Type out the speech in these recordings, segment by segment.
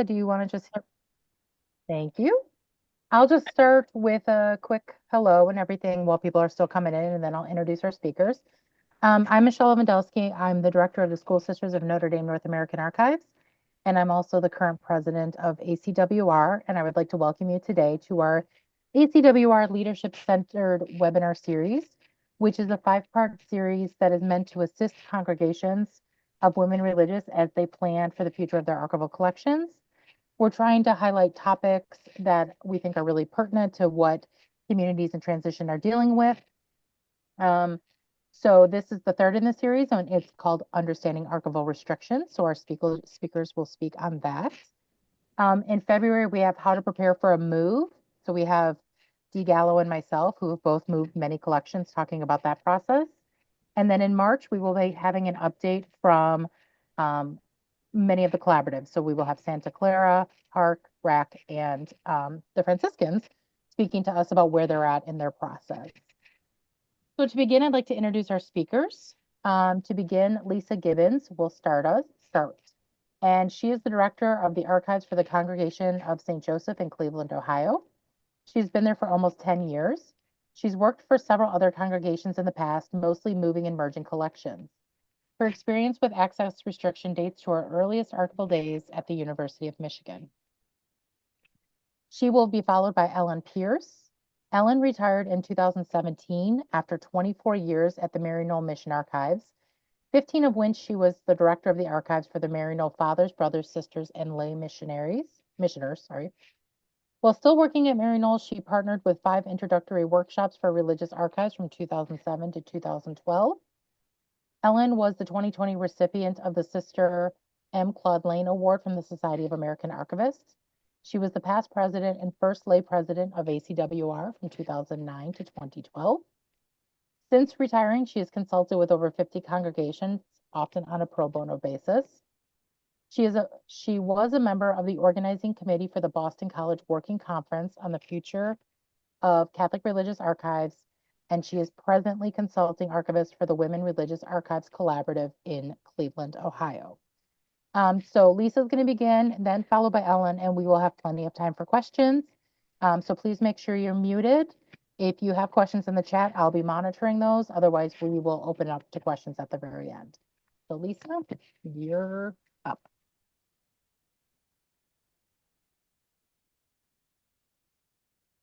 Do you want to just thank you? I'll just start with a quick hello and everything while people are still coming in, and then I'll introduce our speakers. I'm Michelle Lewandowski. I'm the director of the School Sisters of Notre Dame North American Archives, and I'm also the current president of ACWR. And I would like to welcome you today to our ACWR Leadership Centered webinar series, which is a five-part series that is meant to assist congregations of women religious as they plan for the future of their archival collections. We're trying to highlight topics that we think are really pertinent to what communities in transition are dealing with. So this is the third in the series, and it's called Understanding Archival Restrictions. So our speakers will speak on that. In February, we have How to Prepare for a Move. So we have Dee Gallo and myself, who have both moved many collections, talking about that process. And then in March, we will be having an update from many of the collaboratives. So we will have Santa Clara, Park, RAC, and the Franciscans speaking to us about where they're at in their process. So to begin, I'd like to introduce our speakers. To begin, Lisa Gibbons will start. And she is the director of the Archives for the Congregation of St. Joseph in Cleveland, Ohio. She's been there for almost 10 years. She's worked for several other congregations in the past, mostly moving and merging collections. Her experience with access restriction dates to her earliest archival days at the University of Michigan. She will be followed by Ellen Pierce. Ellen retired in 2017 after 24 years at the Maryknoll Mission Archives, 15 of which she was the director of the archives for the Maryknoll Fathers, Brothers, Sisters, and Lay Missioners. While still working at Maryknoll, she partnered with 5 introductory workshops for religious archives from 2007 to 2012. Ellen was the 2020 recipient of the Sister M. Claude Lane Award from the Society of American Archivists. She was the past president and first lay president of ACWR from 2009 to 2012. Since retiring, she has consulted with over 50 congregations, often on a pro bono basis. She was a member of the organizing committee for the Boston College Working Conference on the Future of Catholic Religious Archives, and she is presently consulting archivist for the Women Religious Archives Collaborative in Cleveland, Ohio. So Lisa's going to begin, then followed by Ellen, and we will have plenty of time for questions. So please make sure you're muted. If you have questions in the chat, I'll be monitoring those. Otherwise, we will open up to questions at the very end. So Lisa, you're up.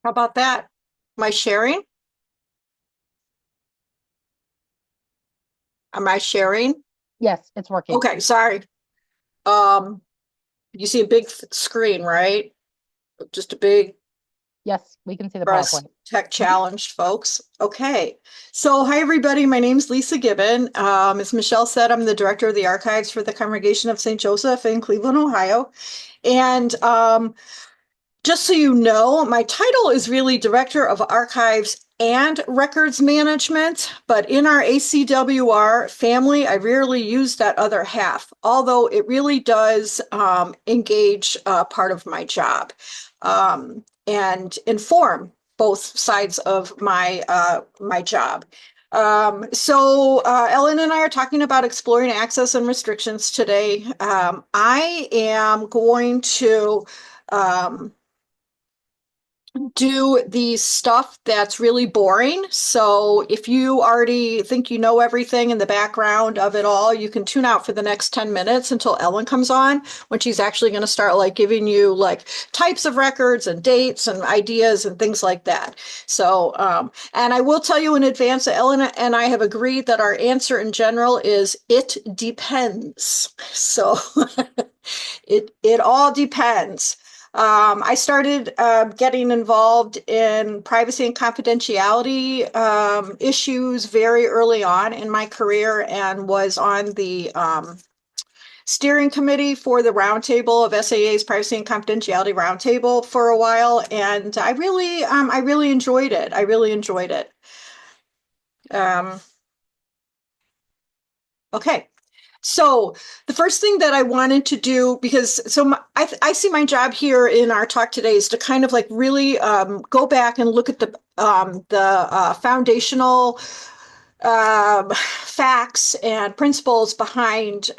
How about that? Am I sharing? Am I sharing? Yes, it's working. Okay, sorry. You see a big screen, right? Just a big Yes, we can see the press PowerPoint. tech challenged folks. Okay. So hi everybody, my name's Lisa Gibbon. As Michelle said, I'm the director of the archives for the Congregation of St. Joseph in Cleveland, Ohio. And just so you know, my title is really Director of Archives and Records Management, but in our ACWR family, I rarely use that other half, although it really does engage part of my job and inform both sides of my job. Ellen and I are talking about exploring access and restrictions today. I am going to do the stuff that's really boring. So if you already think you know everything in the background of it all, you can tune out for the next 10 minutes until Ellen comes on, when she's actually going to start like giving you like types of records and dates and ideas and things like that. So, and I will tell you in advance that Ellen and I have agreed that our answer in general is it depends. So it all depends. I started getting involved in privacy and confidentiality issues very early on in my career, and was on the steering committee for the roundtable of SAA's Privacy and Confidentiality Roundtable for a while, and I really enjoyed it. I really enjoyed it. Okay. So the first thing that I wanted to do, because I see my job here in our talk today is to kind of like really go back and look at the foundational facts and principles behind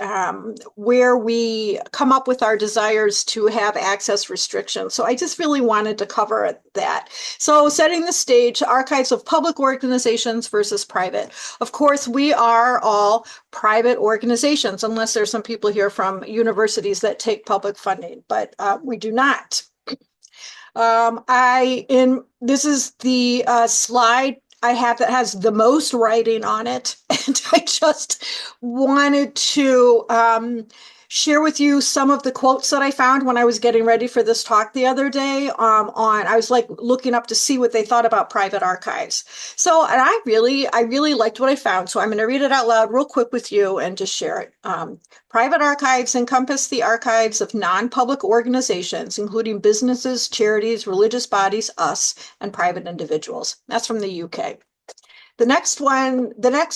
where we come up with our desires to have access restrictions. So I just really wanted to cover that. So setting the stage, archives of public organizations versus private. Of course, we are all private organizations, unless there's some people here from universities that take public funding, but we do not. This is the slide I have that has the most writing on it, and I just wanted to share with you some of the quotes that I found when I was getting ready for this talk the other day. I was like looking up to see what they thought about private archives. So, and I really liked what I found. So I'm going to read it out loud real quick with you and just share it. Private archives encompass the archives of non-public organizations, including businesses, charities, religious bodies, us, and private individuals. That's from the UK. The next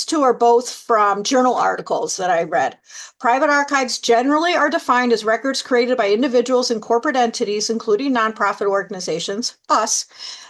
two are both from journal articles that I read. Private archives generally are defined as records created by individuals and corporate entities, including nonprofit organizations, us,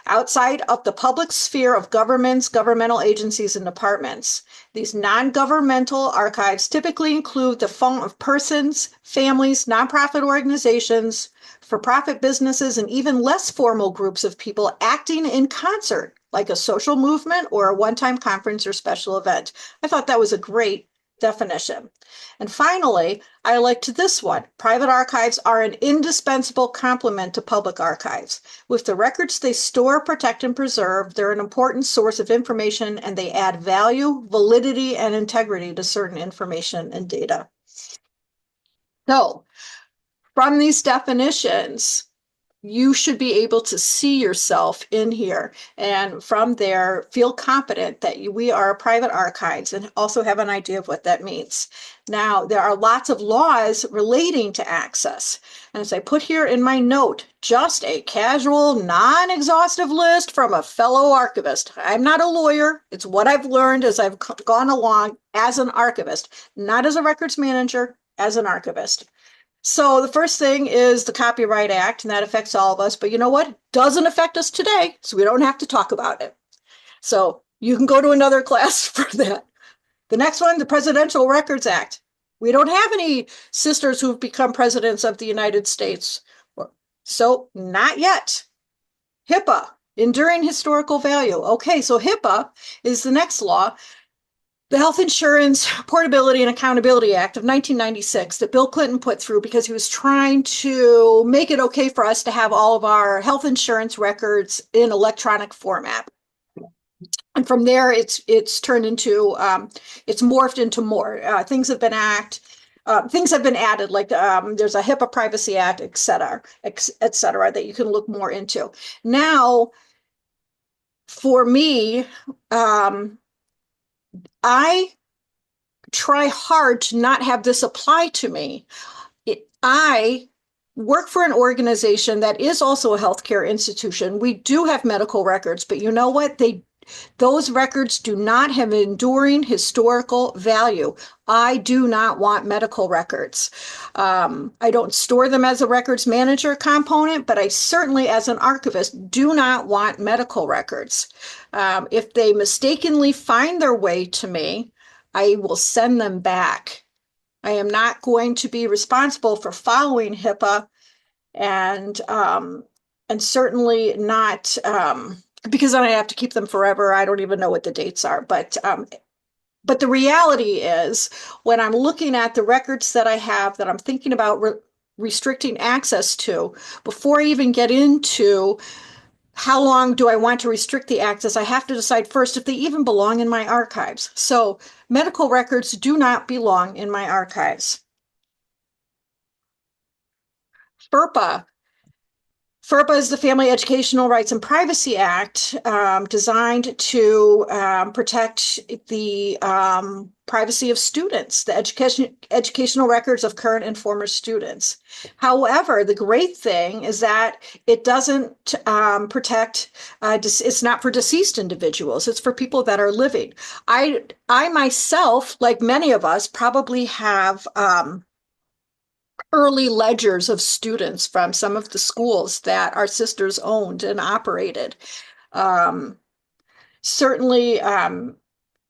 outside of the public sphere of governments, governmental agencies, and departments. These non-governmental archives typically include the phone of persons, families, nonprofit organizations, for-profit businesses, and even less formal groups of people acting in concert, like a social movement or a one-time conference or special event. I thought that was a great definition. And finally, I liked this one. Private archives are an indispensable complement to public archives. With the records they store, protect, and preserve, they're an important source of information, and they add value, validity, and integrity to certain information and data. So, from these definitions, you should be able to see yourself in here, and from there feel confident that we are private archives and also have an idea of what that means. Now, there are lots of laws relating to access, and as I put here in my note, just a casual, non-exhaustive list from a fellow archivist. I'm not a lawyer. It's what I've learned as I've gone along as an archivist, not as a records manager, as an archivist. So the first thing is the Copyright Act, and that affects all of us. But you know what? Doesn't affect us today, so we don't have to talk about it. So you can go to another class for that. The next one, the Presidential Records Act. We don't have any sisters who've become presidents of the United States. So not yet. HIPAA, enduring historical value. Okay, so HIPAA is the next law. The Health Insurance Portability and Accountability Act of 1996 that Bill Clinton put through because he was trying to make it okay for us to have all of our health insurance records in electronic format. And from there, it's turned into, it's morphed into more. Things have been added, like there's a HIPAA Privacy Act, et cetera, that you can look more into. Now, for me, I try hard to not have this apply to me. I work for an organization that is also a healthcare institution. We do have medical records, but you know what? Those records do not have enduring historical value. I do not want medical records. I don't store them as a records manager component, but I certainly, as an archivist, do not want medical records. If they mistakenly find their way to me, I will send them back. I am not going to be responsible for following HIPAA, and certainly not because then I have to keep them forever. I don't even know what the dates are, but the reality is, when I'm looking at the records that I have that I'm thinking about restricting access to, before I even get into how long do I want to restrict the access, I have to decide first if they even belong in my archives. So medical records do not belong in my archives. FERPA. FERPA is the Family Educational Rights and Privacy Act, designed to protect the privacy of students, the educational records of current and former students. However, the great thing is that it doesn't protect, it's not for deceased individuals, it's for people that are living. I myself, like many of us, probably have early ledgers of students from some of the schools that our sisters owned and operated. Certainly,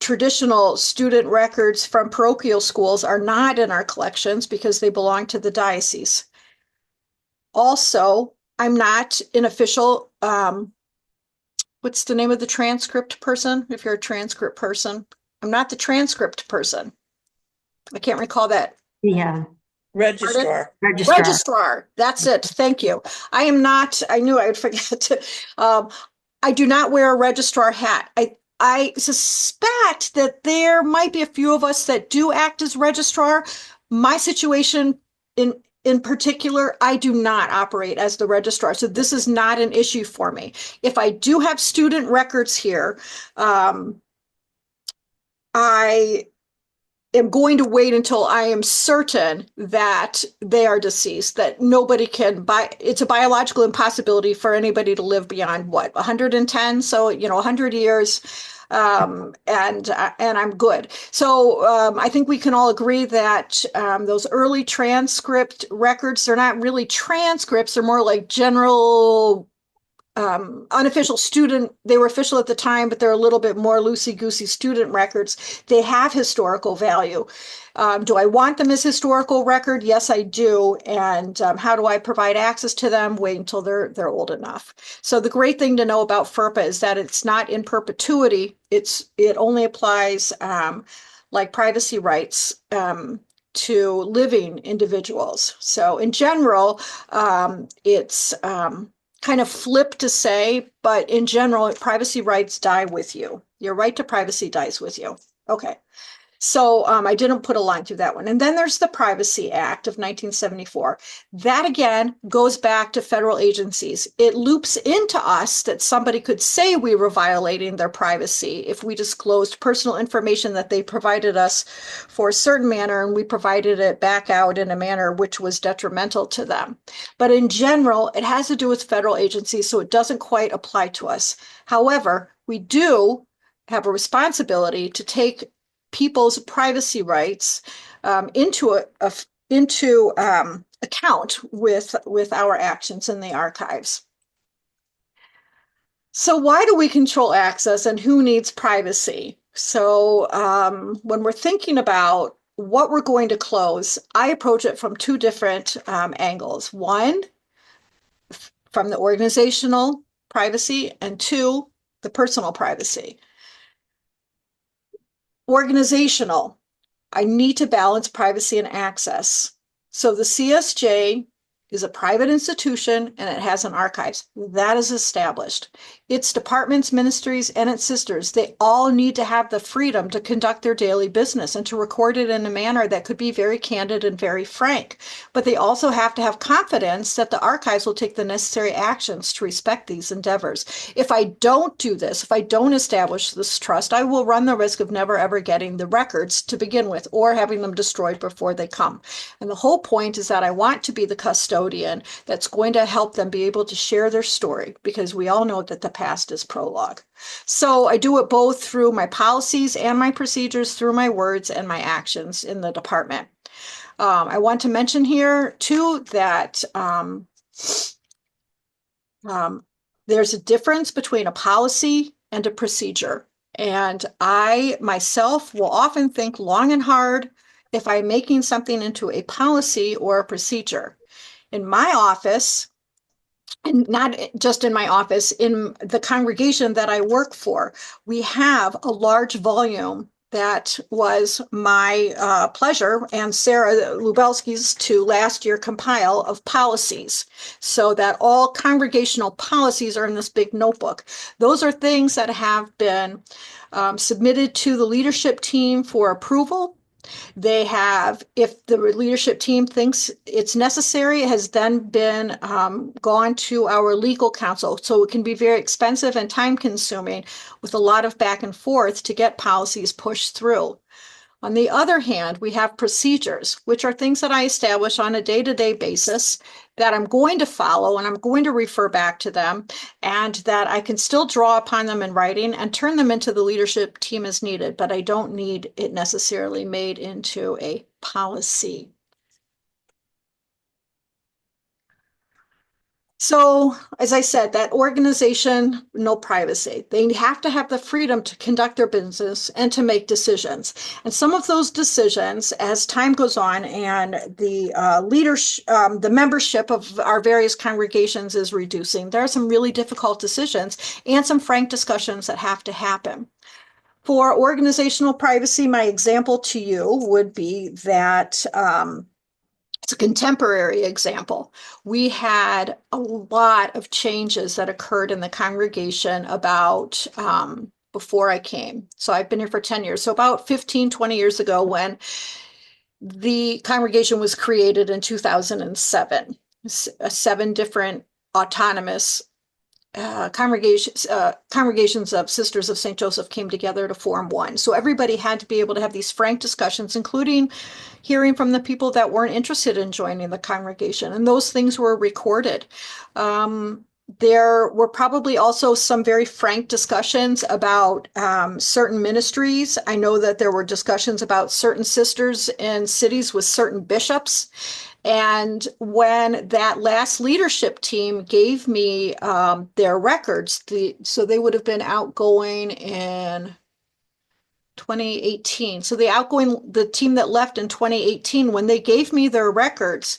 traditional student records from parochial schools are not in our collections because they belong to the diocese. Also, I'm not an official, what's the name of the transcript person? If you're a transcript person, I'm not the transcript person. I can't recall that. Yeah, Registrar. registrar. Registrar. That's it. Thank you. I am not, I knew I would forget to, I do not wear a registrar hat. I suspect that there might be a few of us that do act as registrar. My situation in particular, I do not operate as the registrar. So this is not an issue for me. If I do have student records here, I am going to wait until I am certain that they are deceased, that nobody can buy. It's a biological impossibility for anybody to live beyond what, 110? So, 100 years. And I'm good. So I think we can all agree that those early transcript records, they're not really transcripts, they're more like general unofficial student. They were official at the time, but they're a little bit more loosey-goosey student records. They have historical value. Do I want them as historical record? Yes, I do. And how do I provide access to them? Wait until they're old enough. So the great thing to know about FERPA is that it's not in perpetuity. It only applies like privacy rights to living individuals. So in general, it's kind of flip to say, but in general, privacy rights die with you. Your right to privacy dies with you. Okay. So I didn't put a line through that one. And then there's the Privacy Act of 1974. That again goes back to federal agencies. It loops into us that somebody could say we were violating their privacy if we disclosed personal information that they provided us for a certain manner and we provided it back out in a manner which was detrimental to them. But in general, it has to do with federal agencies, so it doesn't quite apply to us. However, we do have a responsibility to take people's privacy rights into account with our actions in the archives. So why do we control access and who needs privacy? So when we're thinking about what we're going to close, I approach it from two different angles. One, from the organizational privacy, and two, the personal privacy. Organizational, I need to balance privacy and access. So the CSJ is a private institution and it has an archives. That is established. Its departments, ministries, and its sisters, they all need to have the freedom to conduct their daily business and to record it in a manner that could be very candid and very frank. But they also have to have confidence that the archives will take the necessary actions to respect these endeavors. If I don't do this, if I don't establish this trust, I will run the risk of never ever getting the records to begin with or having them destroyed before they come. And the whole point is that I want to be the custodian that's going to help them be able to share their story, because we all know that the past is prologue. So I do it both through my policies and my procedures, through my words and my actions in the department. I want to mention here too that there's a difference between a policy and a procedure. And I myself will often think long and hard if I'm making something into a policy or a procedure. In my office, and not just in my office, in the congregation that I work for, we have a large volume that was my pleasure and Sarah Lubelski's to last year compile of policies, so that all congregational policies are in this big notebook. Those are things that have been submitted to the leadership team for approval. They have, if the leadership team thinks it's necessary, it has then been gone to our legal counsel. So it can be very expensive and time consuming with a lot of back and forth to get policies pushed through. On the other hand, we have procedures, which are things that I establish on a day-to-day basis that I'm going to follow, and I'm going to refer back to them, and that I can still draw upon them in writing and turn them into the leadership team as needed, but I don't need it necessarily made into a policy. So, as I said, that organization, no privacy. They have to have the freedom to conduct their business and to make decisions. And some of those decisions, as time goes on and the leadership, the membership of our various congregations is reducing, there are some really difficult decisions and some frank discussions that have to happen. For organizational privacy, my example to you would be that it's a contemporary example. We had a lot of changes that occurred in the congregation about before I came. So I've been here for 10 years. So about 15, 20 years ago, when the congregation was created in 2007, seven different autonomous congregations of Sisters of St. Joseph came together to form one. So everybody had to be able to have these frank discussions, including hearing from the people that weren't interested in joining the congregation. And those things were recorded. There were probably also some very frank discussions about certain ministries. I know that there were discussions about certain sisters in cities with certain bishops. And when that last leadership team gave me their records, so they would have been outgoing in 2018. So the team that left in 2018, when they gave me their records,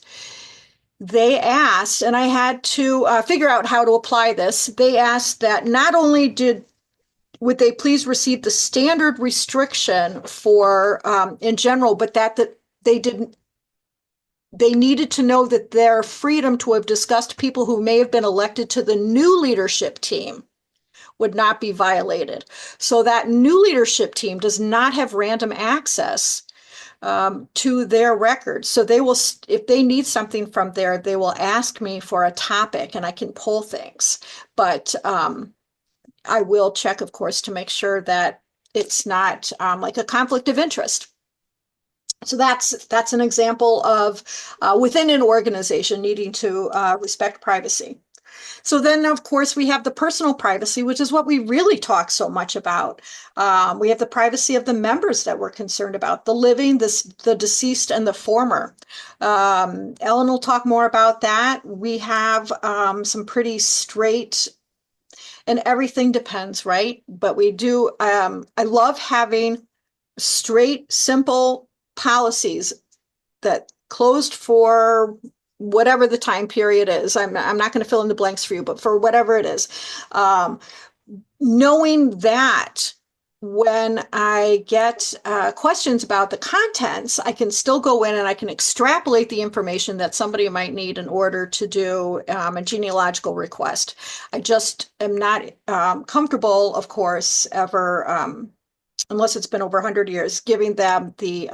they asked, and I had to figure out how to apply this. They asked that not only would they please receive the standard restriction for in general, but that they didn't. They needed to know that their freedom to have discussed people who may have been elected to the new leadership team would not be violated. So that new leadership team does not have random access to their records. So they will, if they need something from there, they will ask me for a topic and I can pull things. But I will check, of course, to make sure that it's not like a conflict of interest. So that's an example of within an organization needing to respect privacy. So then, of course, we have the personal privacy, which is what we really talk so much about. We have the privacy of the members that we're concerned about, the living, the deceased, and the former. Ellen will talk more about that. We have some pretty straight, and everything depends, right? But we do, I love having straight, simple policies that closed for whatever the time period is. I'm not going to fill in the blanks for you, but for whatever it is, knowing that when I get questions about the contents, I can still go in and I can extrapolate the information that somebody might need in order to do a genealogical request. I just am not comfortable, of course, ever, unless it's been over 100 years, giving them the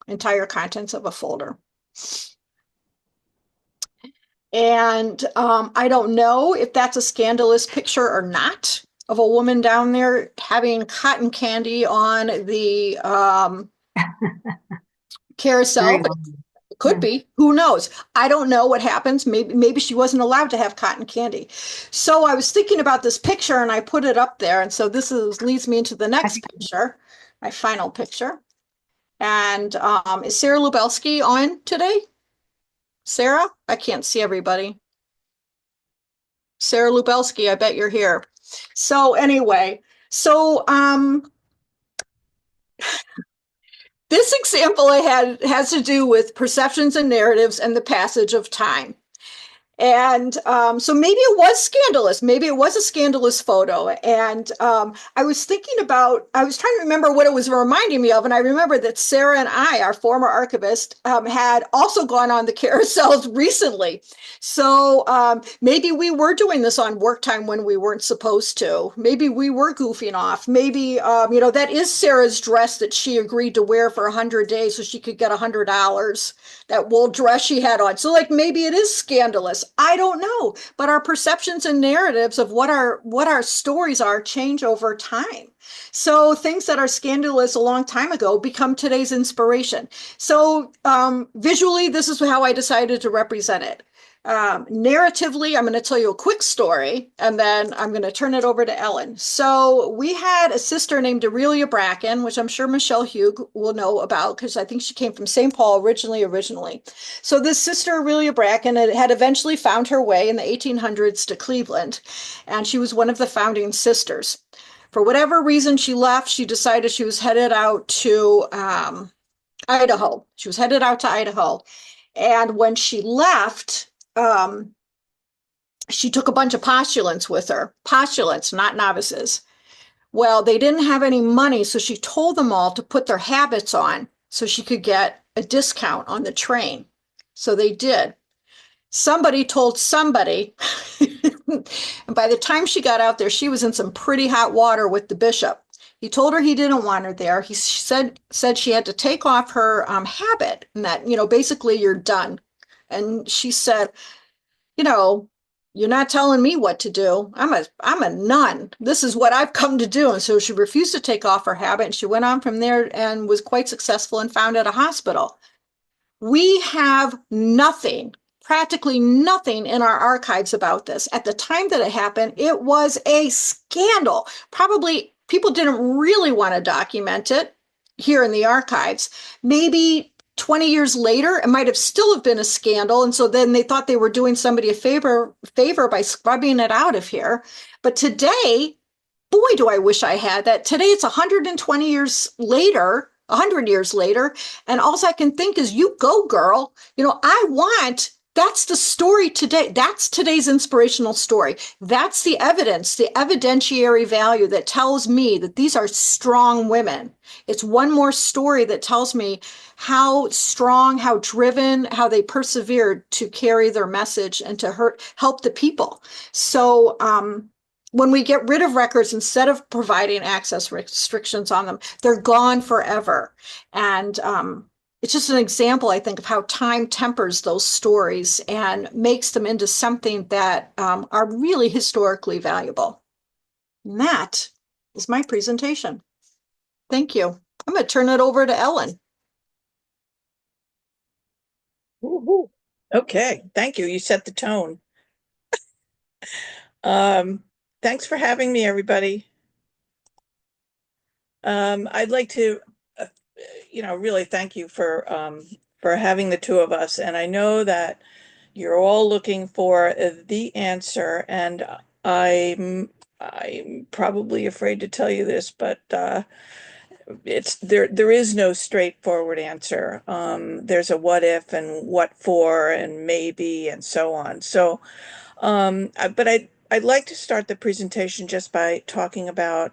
entire contents of a folder. And I don't know if that's a scandalous picture or not of a woman down there having cotton candy on the carousel. But it could be. Who knows? I don't know what happens. Maybe she wasn't allowed to have cotton candy. So I was thinking about this picture and I put it up there. And so this leads me into the next picture, my final picture. And is Sarah Lubelski on today? Sarah? I can't see everybody. Sarah Lubelski, I bet you're here. So anyway, so this example I had has to do with perceptions and narratives and the passage of time. And so maybe it was scandalous. Maybe it was a scandalous photo. And I was trying to remember what it was reminding me of. And I remember that Sarah and I, our former archivist, had also gone on the carousels recently. So maybe we were doing this on work time when we weren't supposed to. Maybe we were goofing off. Maybe, that is Sarah's dress that she agreed to wear for 100 days so she could get $100, that wool dress she had on. So like maybe it is scandalous. I don't know, but our perceptions and narratives of what our stories are change over time. So things that are scandalous a long time ago become today's inspiration. So visually, this is how I decided to represent it. Narratively, I'm going to tell you a quick story and then I'm going to turn it over to Ellen. So, we had a sister named Aurelia Bracken, which I'm sure Michelle Hugh will know about because I think she came from St. Paul originally. So, this sister, Aurelia Bracken, had eventually found her way in the 1800s to Cleveland, and she was one of the founding sisters. For whatever reason, she left. She decided she was headed out to Idaho. She was headed out to Idaho. And when she left, she took a bunch of postulants with her, postulants, not novices. Well, they didn't have any money, so she told them all to put their habits on so she could get a discount on the train. So they did. Somebody told somebody, and by the time she got out there, she was in some pretty hot water with the bishop. He told her he didn't want her there. He said she had to take off her habit, and that basically you're done. And she said, you know, you're not telling me what to do. I'm a nun. This is what I've come to do. And so she refused to take off her habit, and she went on from there and was quite successful and founded a hospital. We have nothing, practically nothing in our archives about this. At the time that it happened, it was a scandal. Probably people didn't really want to document it here in the archives. Maybe 20 years later, it might have still have been a scandal. And so then they thought they were doing somebody a favor by scrubbing it out of here. But today, boy, do I wish I had that. Today, it's 120 years later, 100 years later, and all I can think is, you go, girl. That's the story today. That's today's inspirational story. That's the evidence, the evidentiary value that tells me that these are strong women. It's one more story that tells me how strong, how driven, how they persevered to carry their message and to help the people. So, when we get rid of records, instead of providing access restrictions on them, they're gone forever. And it's just an example, I think, of how time tempers those stories and makes them into something that are really historically valuable. And that is my presentation. Thank you. I'm going to turn it over to Ellen. Woo-hoo. Okay, thank you. You set the tone. Thanks for having me, everybody. I'd like to, really thank you for having the two of us. And I know that you're all looking for the answer, and I'm probably afraid to tell you this, but there is no straightforward answer. There's a what if and what for and maybe and so on. So, but I'd like to start the presentation just by talking about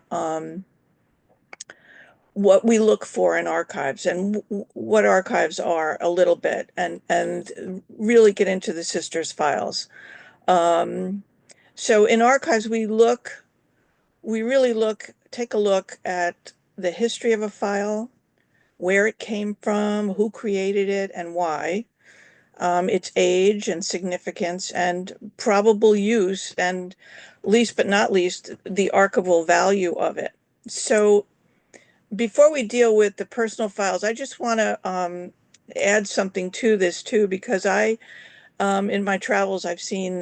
what we look for in archives and what archives are a little bit, and really get into the sisters' files. So in archives, take a look at the history of a file, where it came from, who created it, and why, its age and significance, and probable use, and least but not least, the archival value of it. So before we deal with the personal files, I just want to add something to this too, because in my travels, I've seen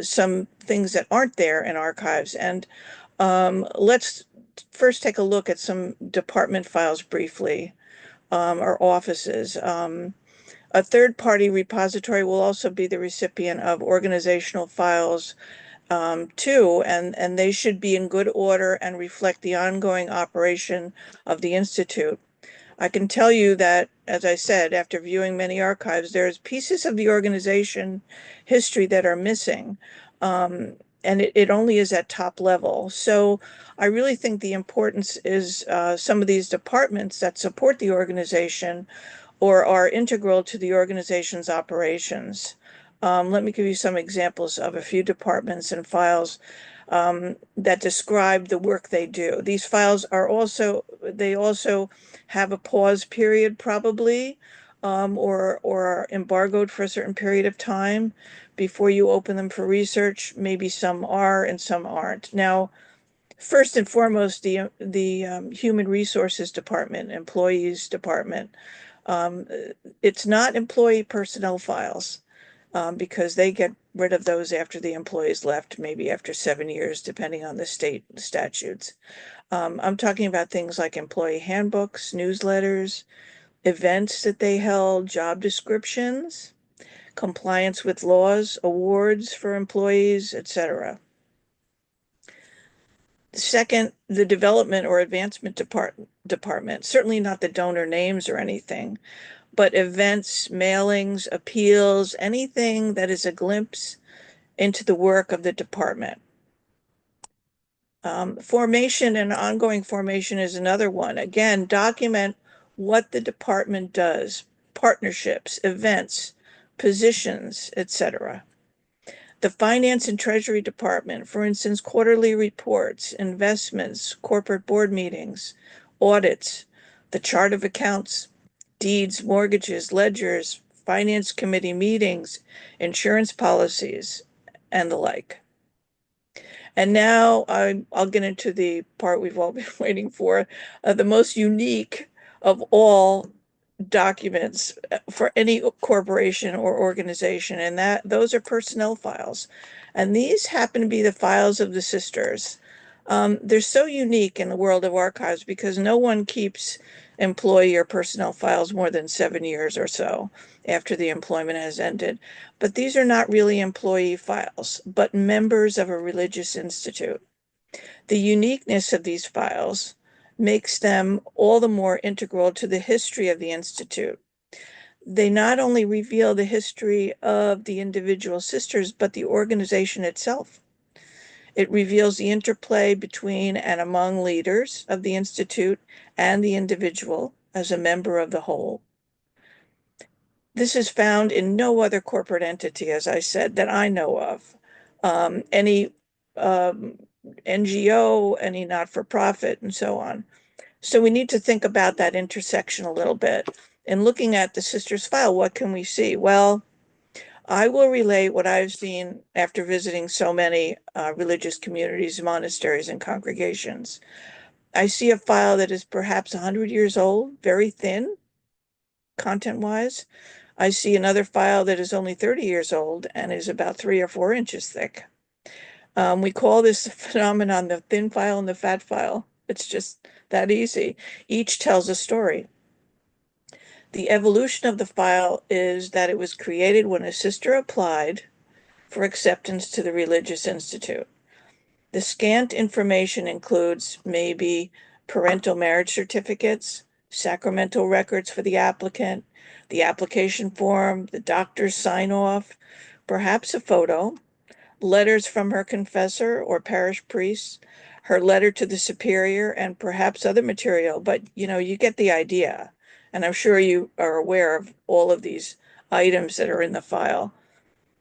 some things that aren't there in archives. And let's first take a look at some department files briefly, or offices. A third-party repository will also be the recipient of organizational files too, and they should be in good order and reflect the ongoing operation of the Institute. I can tell you that, as I said, after viewing many archives, there's pieces of the organization history that are missing, and it only is at top level. So I really think the importance is some of these departments that support the organization or are integral to the organization's operations. Let me give you some examples of a few departments and files that describe the work they do. These files they also have a pause period probably, or are embargoed for a certain period of time before you open them for research. Maybe some are and some aren't. Now, first and foremost, the Human Resources Department, Employees Department. It's not employee personnel files. because they get rid of those after the employees left, maybe after 7 years, depending on the state statutes. I'm talking about things like employee handbooks, newsletters, events that they held, job descriptions, compliance with laws, awards for employees, etc. Second, the development or advancement department, certainly not the donor names or anything, but events, mailings, appeals, anything that is a glimpse into the work of the department. Formation and ongoing formation is another one. Again, document what the department does, partnerships, events, positions, etc. The Finance and Treasury Department, for instance, quarterly reports, investments, corporate board meetings, audits, the chart of accounts, deeds, mortgages, ledgers, finance committee meetings, insurance policies, and the like. And now I'll get into the part we've all been waiting for, the most unique of all documents for any corporation or organization, and those are personnel files. And these happen to be the files of the sisters. They're so unique in the world of archives because no one keeps employee or personnel files more than 7 years or so after the employment has ended. But these are not really employee files, but members of a religious institute. The uniqueness of these files makes them all the more integral to the history of the Institute. They not only reveal the history of the individual sisters, but the organization itself. It reveals the interplay between and among leaders of the Institute and the individual as a member of the whole. This is found in no other corporate entity, as I said, that I know of. Any NGO, any not-for-profit, and so on. So we need to think about that intersection a little bit. In looking at the sisters' file, what can we see? Well, I will relate what I've seen after visiting so many religious communities, monasteries, and congregations. I see a file that is perhaps 100 years old, very thin, content-wise. I see another file that is only 30 years old and is about 3 or 4 inches thick. We call this phenomenon the thin file and the fat file. It's just that easy. Each tells a story. The evolution of the file is that it was created when a sister applied for acceptance to the religious institute. The scant information includes maybe parental marriage certificates, sacramental records for the applicant, the application form, the doctor's sign-off, perhaps a photo, letters from her confessor or parish priest, her letter to the superior, and perhaps other material. But, you get the idea. And I'm sure you are aware of all of these items that are in the file.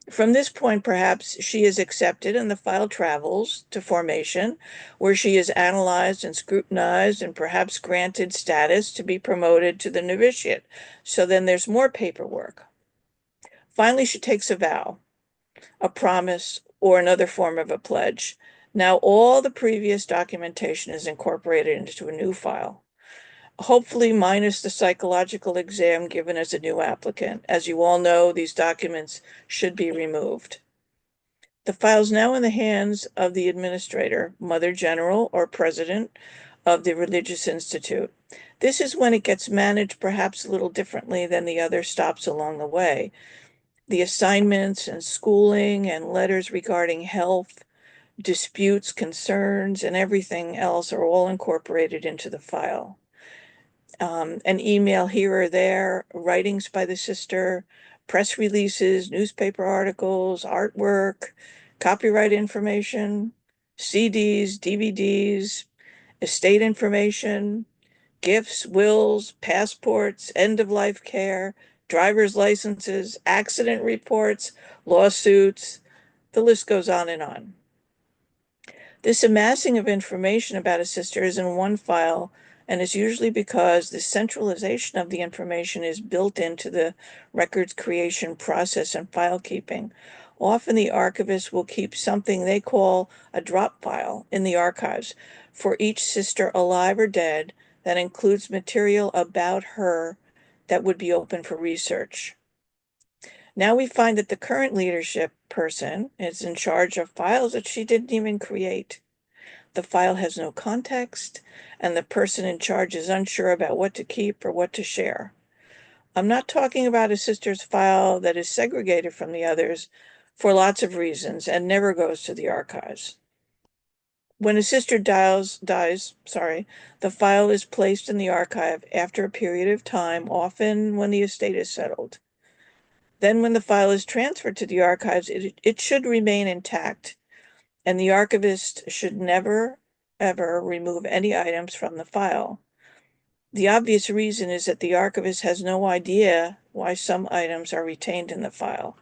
From this point, perhaps she is accepted and the file travels to formation, where she is analyzed and scrutinized and perhaps granted status to be promoted to the novitiate. So then there's more paperwork. Finally, she takes a vow, a promise, or another form of a pledge. Now all the previous documentation is incorporated into a new file, hopefully minus the psychological exam given as a new applicant. As you all know, these documents should be removed. The file is now in the hands of the administrator, Mother General, or President of the Religious Institute. This is when it gets managed perhaps a little differently than the other stops along the way. The assignments and schooling and letters regarding health, disputes, concerns, and everything else are all incorporated into the file. An email here or there, writings by the sister, press releases, newspaper articles, artwork, copyright information, CDs, DVDs, estate information, gifts, wills, passports, end-of-life care, driver's licenses, accident reports, lawsuits. The list goes on and on. This amassing of information about a sister is in one file, and it's usually because the centralization of the information is built into the records creation process and file keeping. Often the archivist will keep something they call a drop file in the archives for each sister, alive or dead, that includes material about her that would be open for research. Now we find that the current leadership person is in charge of files that she didn't even create. The file has no context, and the person in charge is unsure about what to keep or what to share. I'm not talking about a sister's file that is segregated from the others for lots of reasons and never goes to the archives. When a sister dies, the file is placed in the archive after a period of time, often when the estate is settled. Then when the file is transferred to the archives, it should remain intact, and the archivist should never, ever remove any items from the file. The obvious reason is that the archivist has no idea why some items are retained in the file.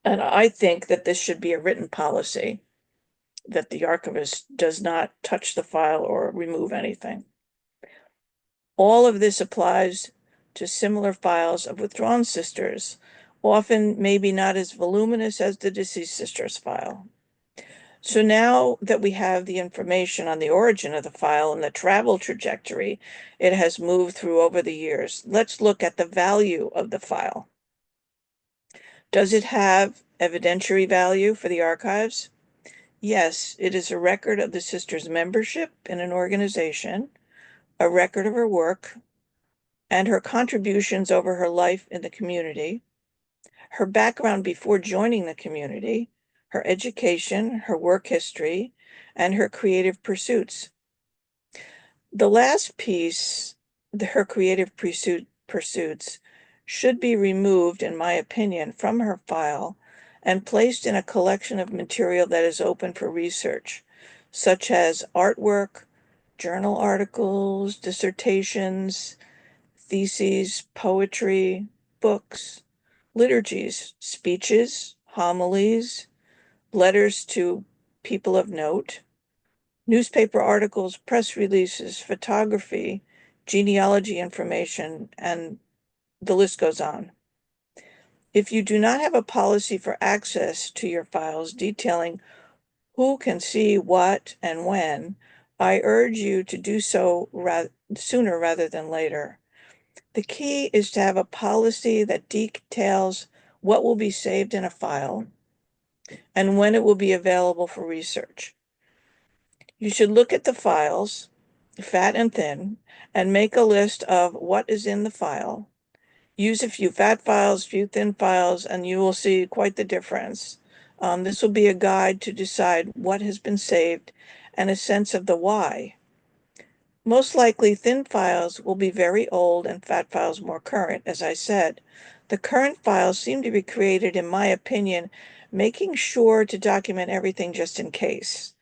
And I think that this should be a written policy, that the archivist does not touch the file or remove anything. All of this applies to similar files of withdrawn sisters, often maybe not as voluminous as the deceased sister's file. So now that we have the information on the origin of the file and the travel trajectory it has moved through over the years, let's look at the value of the file. Does it have evidentiary value for the archives? Yes, it is a record of the sister's membership in an organization, a record of her work, and her contributions over her life in the community, her background before joining the community, her education, her work history, and her creative pursuits. The last piece, her creative pursuits, should be removed, in my opinion, from her file and placed in a collection of material that is open for research, such as artwork, journal articles, dissertations, theses, poetry, books, liturgies, speeches, homilies, letters to people of note, newspaper articles, press releases, photography, genealogy information, and the list goes on. If you do not have a policy for access to your files detailing who can see what and when, I urge you to do so sooner rather than later. The key is to have a policy that details what will be saved in a file and when it will be available for research. You should look at the files, fat and thin, and make a list of what is in the file. Use a few fat files, few thin files, and you will see quite the difference. This will be a guide to decide what has been saved and a sense of the why. Most likely, thin files will be very old and fat files more current, as I said. The current files seem to be created, in my opinion, making sure to document everything just in case.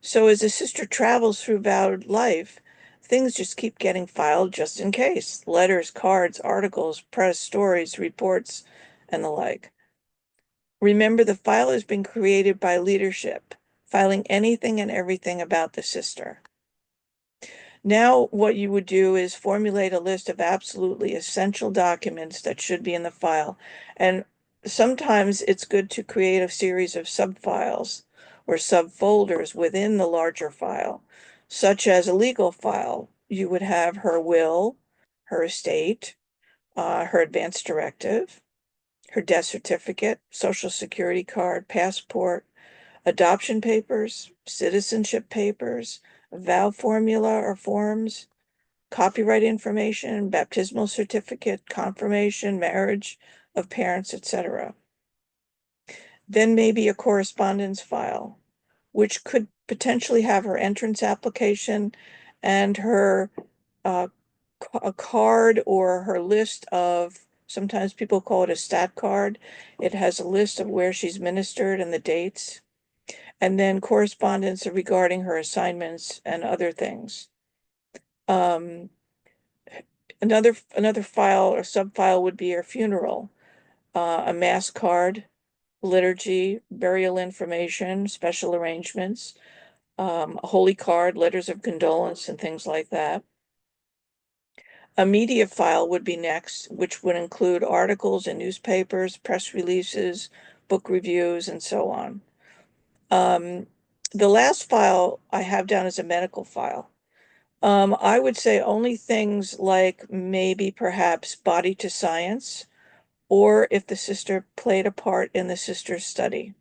So as a sister travels through vowed life, things just keep getting filed just in case. Letters, cards, articles, press, stories, reports, and the like. Remember, the file has been created by leadership, filing anything and everything about the sister. Now, what you would do is formulate a list of absolutely essential documents that should be in the file. And sometimes it's good to create a series of subfiles or subfolders within the larger file, such as a legal file. You would have her will, her estate, her advance directive, her death certificate, social security card, passport, adoption papers, citizenship papers, vow formula or forms, copyright information, baptismal certificate, confirmation, marriage of parents, etc. Then maybe a correspondence file, which could potentially have her entrance application and her a card or her list of, sometimes people call it a stat card. It has a list of where she's ministered and the dates, and then correspondence regarding her assignments and other things. Another file or subfile would be her funeral, a mass card, liturgy, burial information, special arrangements, a holy card, letters of condolence, and things like that. A media file would be next, which would include articles in newspapers, press releases, book reviews, and so on. The last file I have down is a medical file. I would say only things like maybe perhaps body to science or if the sister played a part in the sister's study,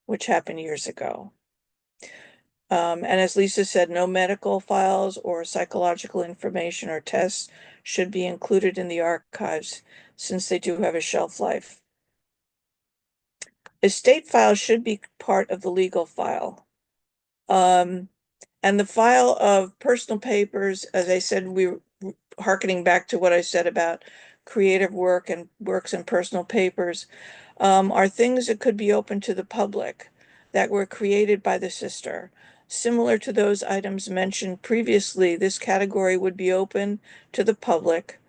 which happened years ago. And as Lisa said, no medical files or psychological information or tests should be included in the archives since they do have a shelf life. Estate files should be part of the legal file. And the file of personal papers, as I said, we're hearkening back to what I said about creative work and works in personal papers, are things that could be open to the public that were created by the sister. Similar to those items mentioned previously, this category would be open to the public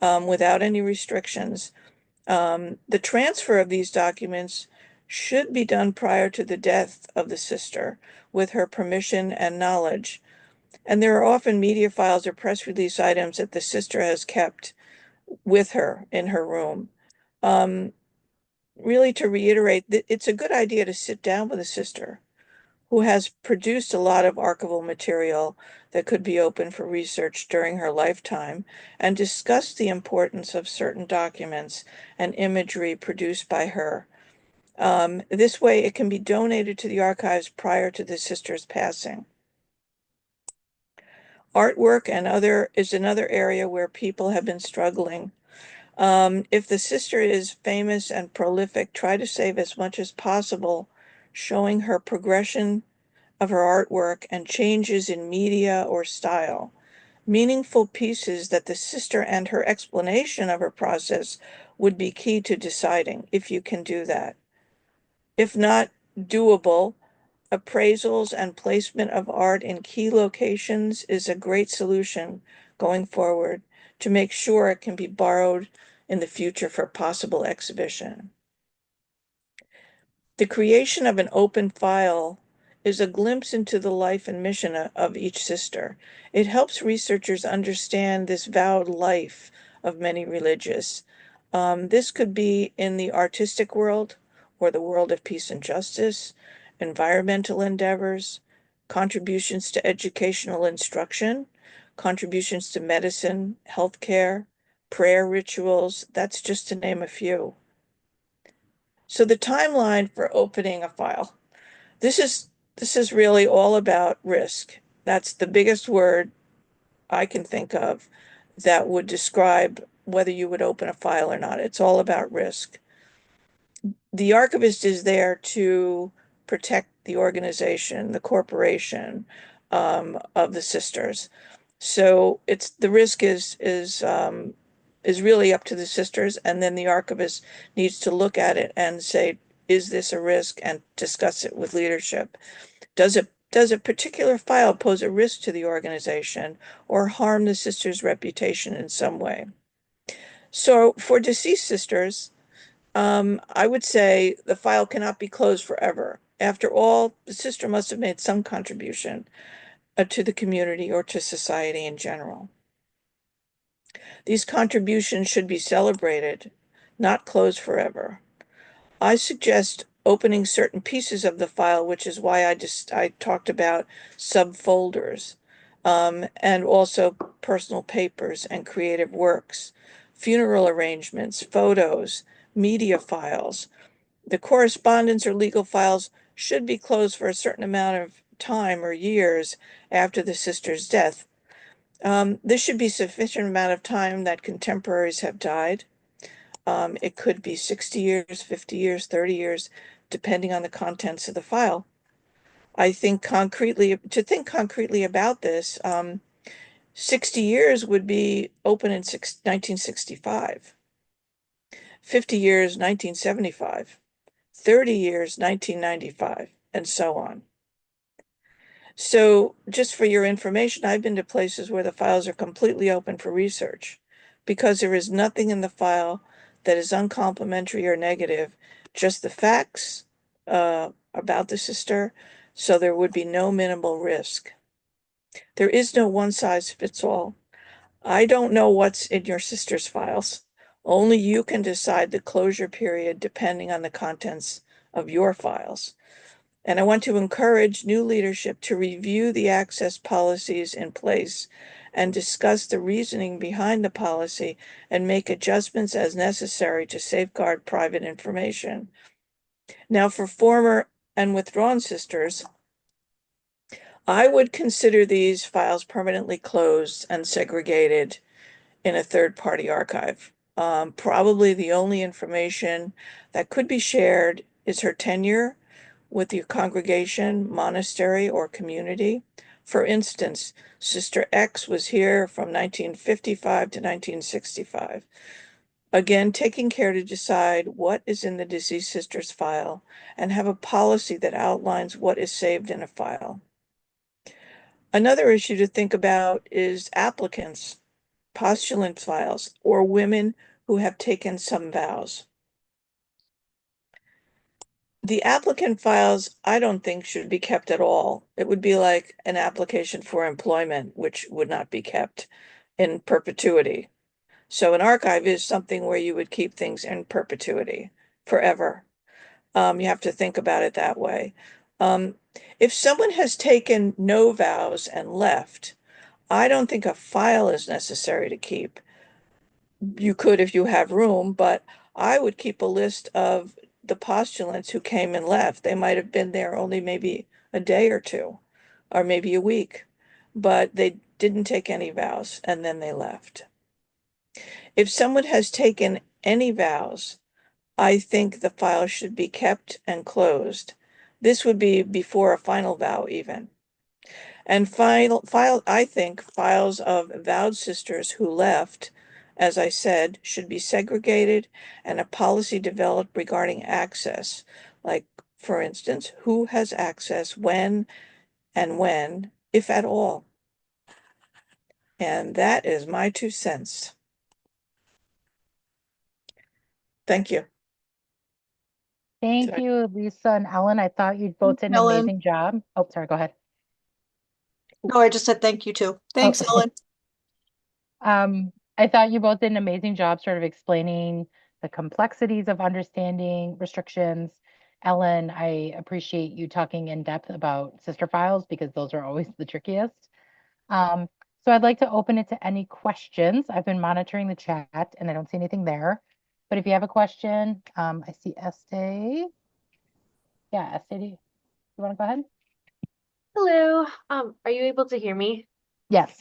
without any restrictions. The transfer of these documents should be done prior to the death of the sister with her permission and knowledge. And there are often media files or press release items that the sister has kept with her in her room. Really, to reiterate, it's a good idea to sit down with a sister who has produced a lot of archival material that could be open for research during her lifetime and discuss the importance of certain documents and imagery produced by her. This way, it can be donated to the archives prior to the sister's passing. Artwork is another area where people have been struggling. If the sister is famous and prolific, try to save as much as possible, showing her progression of her artwork and changes in media or style. Meaningful pieces that the sister and her explanation of her process would be key to deciding if you can do that. If not doable, appraisals and placement of art in key locations is a great solution going forward to make sure it can be borrowed in the future for possible exhibition. The creation of an open file is a glimpse into the life and mission of each sister. It helps researchers understand this vowed life of many religious. This could be in the artistic world or the world of peace and justice, environmental endeavors, contributions to educational instruction, contributions to medicine, healthcare, prayer rituals. That's just to name a few. So the timeline for opening a file. This is really all about risk. That's the biggest word I can think of that would describe whether you would open a file or not. It's all about risk. The archivist is there to protect the organization, the corporation of the sisters. So it's the risk is really up to the sisters, and then the archivist needs to look at it and say, is this a risk, and discuss it with leadership. Does a particular file pose a risk to the organization or harm the sister's reputation in some way? So for deceased sisters, I would say the file cannot be closed forever. After all, the sister must have made some contribution to the community or to society in general. These contributions should be celebrated, not closed forever. I suggest opening certain pieces of the file, which is why I talked about subfolders, and also personal papers and creative works, funeral arrangements, photos, media files. The correspondence or legal files should be closed for a certain amount of time or years after the sister's death. This should be sufficient amount of time that contemporaries have died. It could be 60 years, 50 years, 30 years, depending on the contents of the file. To think concretely about this, 60 years would be open in 1965, 50 years, 1975, 30 years, 1995, and so on. So just for your information, I've been to places where the files are completely open for research because there is nothing in the file that is uncomplimentary or negative, just the facts about the sister, so there would be no minimal risk. There is no one size fits all. I don't know what's in your sister's files. Only you can decide the closure period depending on the contents of your files. And I want to encourage new leadership to review the access policies in place and discuss the reasoning behind the policy and make adjustments as necessary to safeguard private information. Now, for former and withdrawn sisters, I would consider these files permanently closed and segregated in a third-party archive. Probably the only information that could be shared is her tenure with your congregation, monastery, or community. For instance, Sister X was here from 1955 to 1965. Again, taking care to decide what is in the deceased sister's file and have a policy that outlines what is saved in a file. Another issue to think about is applicants, postulant files, or women who have taken some vows. The applicant files, I don't think should be kept at all. It would be like an application for employment, which would not be kept in perpetuity. So an archive is something where you would keep things in perpetuity forever. You have to think about it that way. Um, if someone has taken no vows and left, I don't think a file is necessary to keep. You could if you have room, but I would keep a list of the postulants who came and left. They might have been there only maybe a day or two, or maybe a week, but they didn't take any vows and then they left. If someone has taken any vows, I think the file should be kept and closed. This would be before a final vow even. And I think files of vowed sisters who left, as I said, should be segregated and a policy developed regarding access. Like, for instance, who has access when and when, if at all. And that is my 2 cents. Thank you. Thank you, Lisa and Ellen. I thought you both did an Ellen. amazing job. Oh, sorry, go ahead. No, I just said thank you too. Thanks, Ellen. I thought you both did an amazing job sort of explaining the complexities of understanding restrictions. Ellen, I appreciate you talking in depth about sister files because those are always the trickiest. So I'd like to open it to any questions. I've been monitoring the chat and I don't see anything there. But if you have a question, I see Estee. Yeah, Estee, do you want to go ahead? Hello. Are you able to hear me? Yes.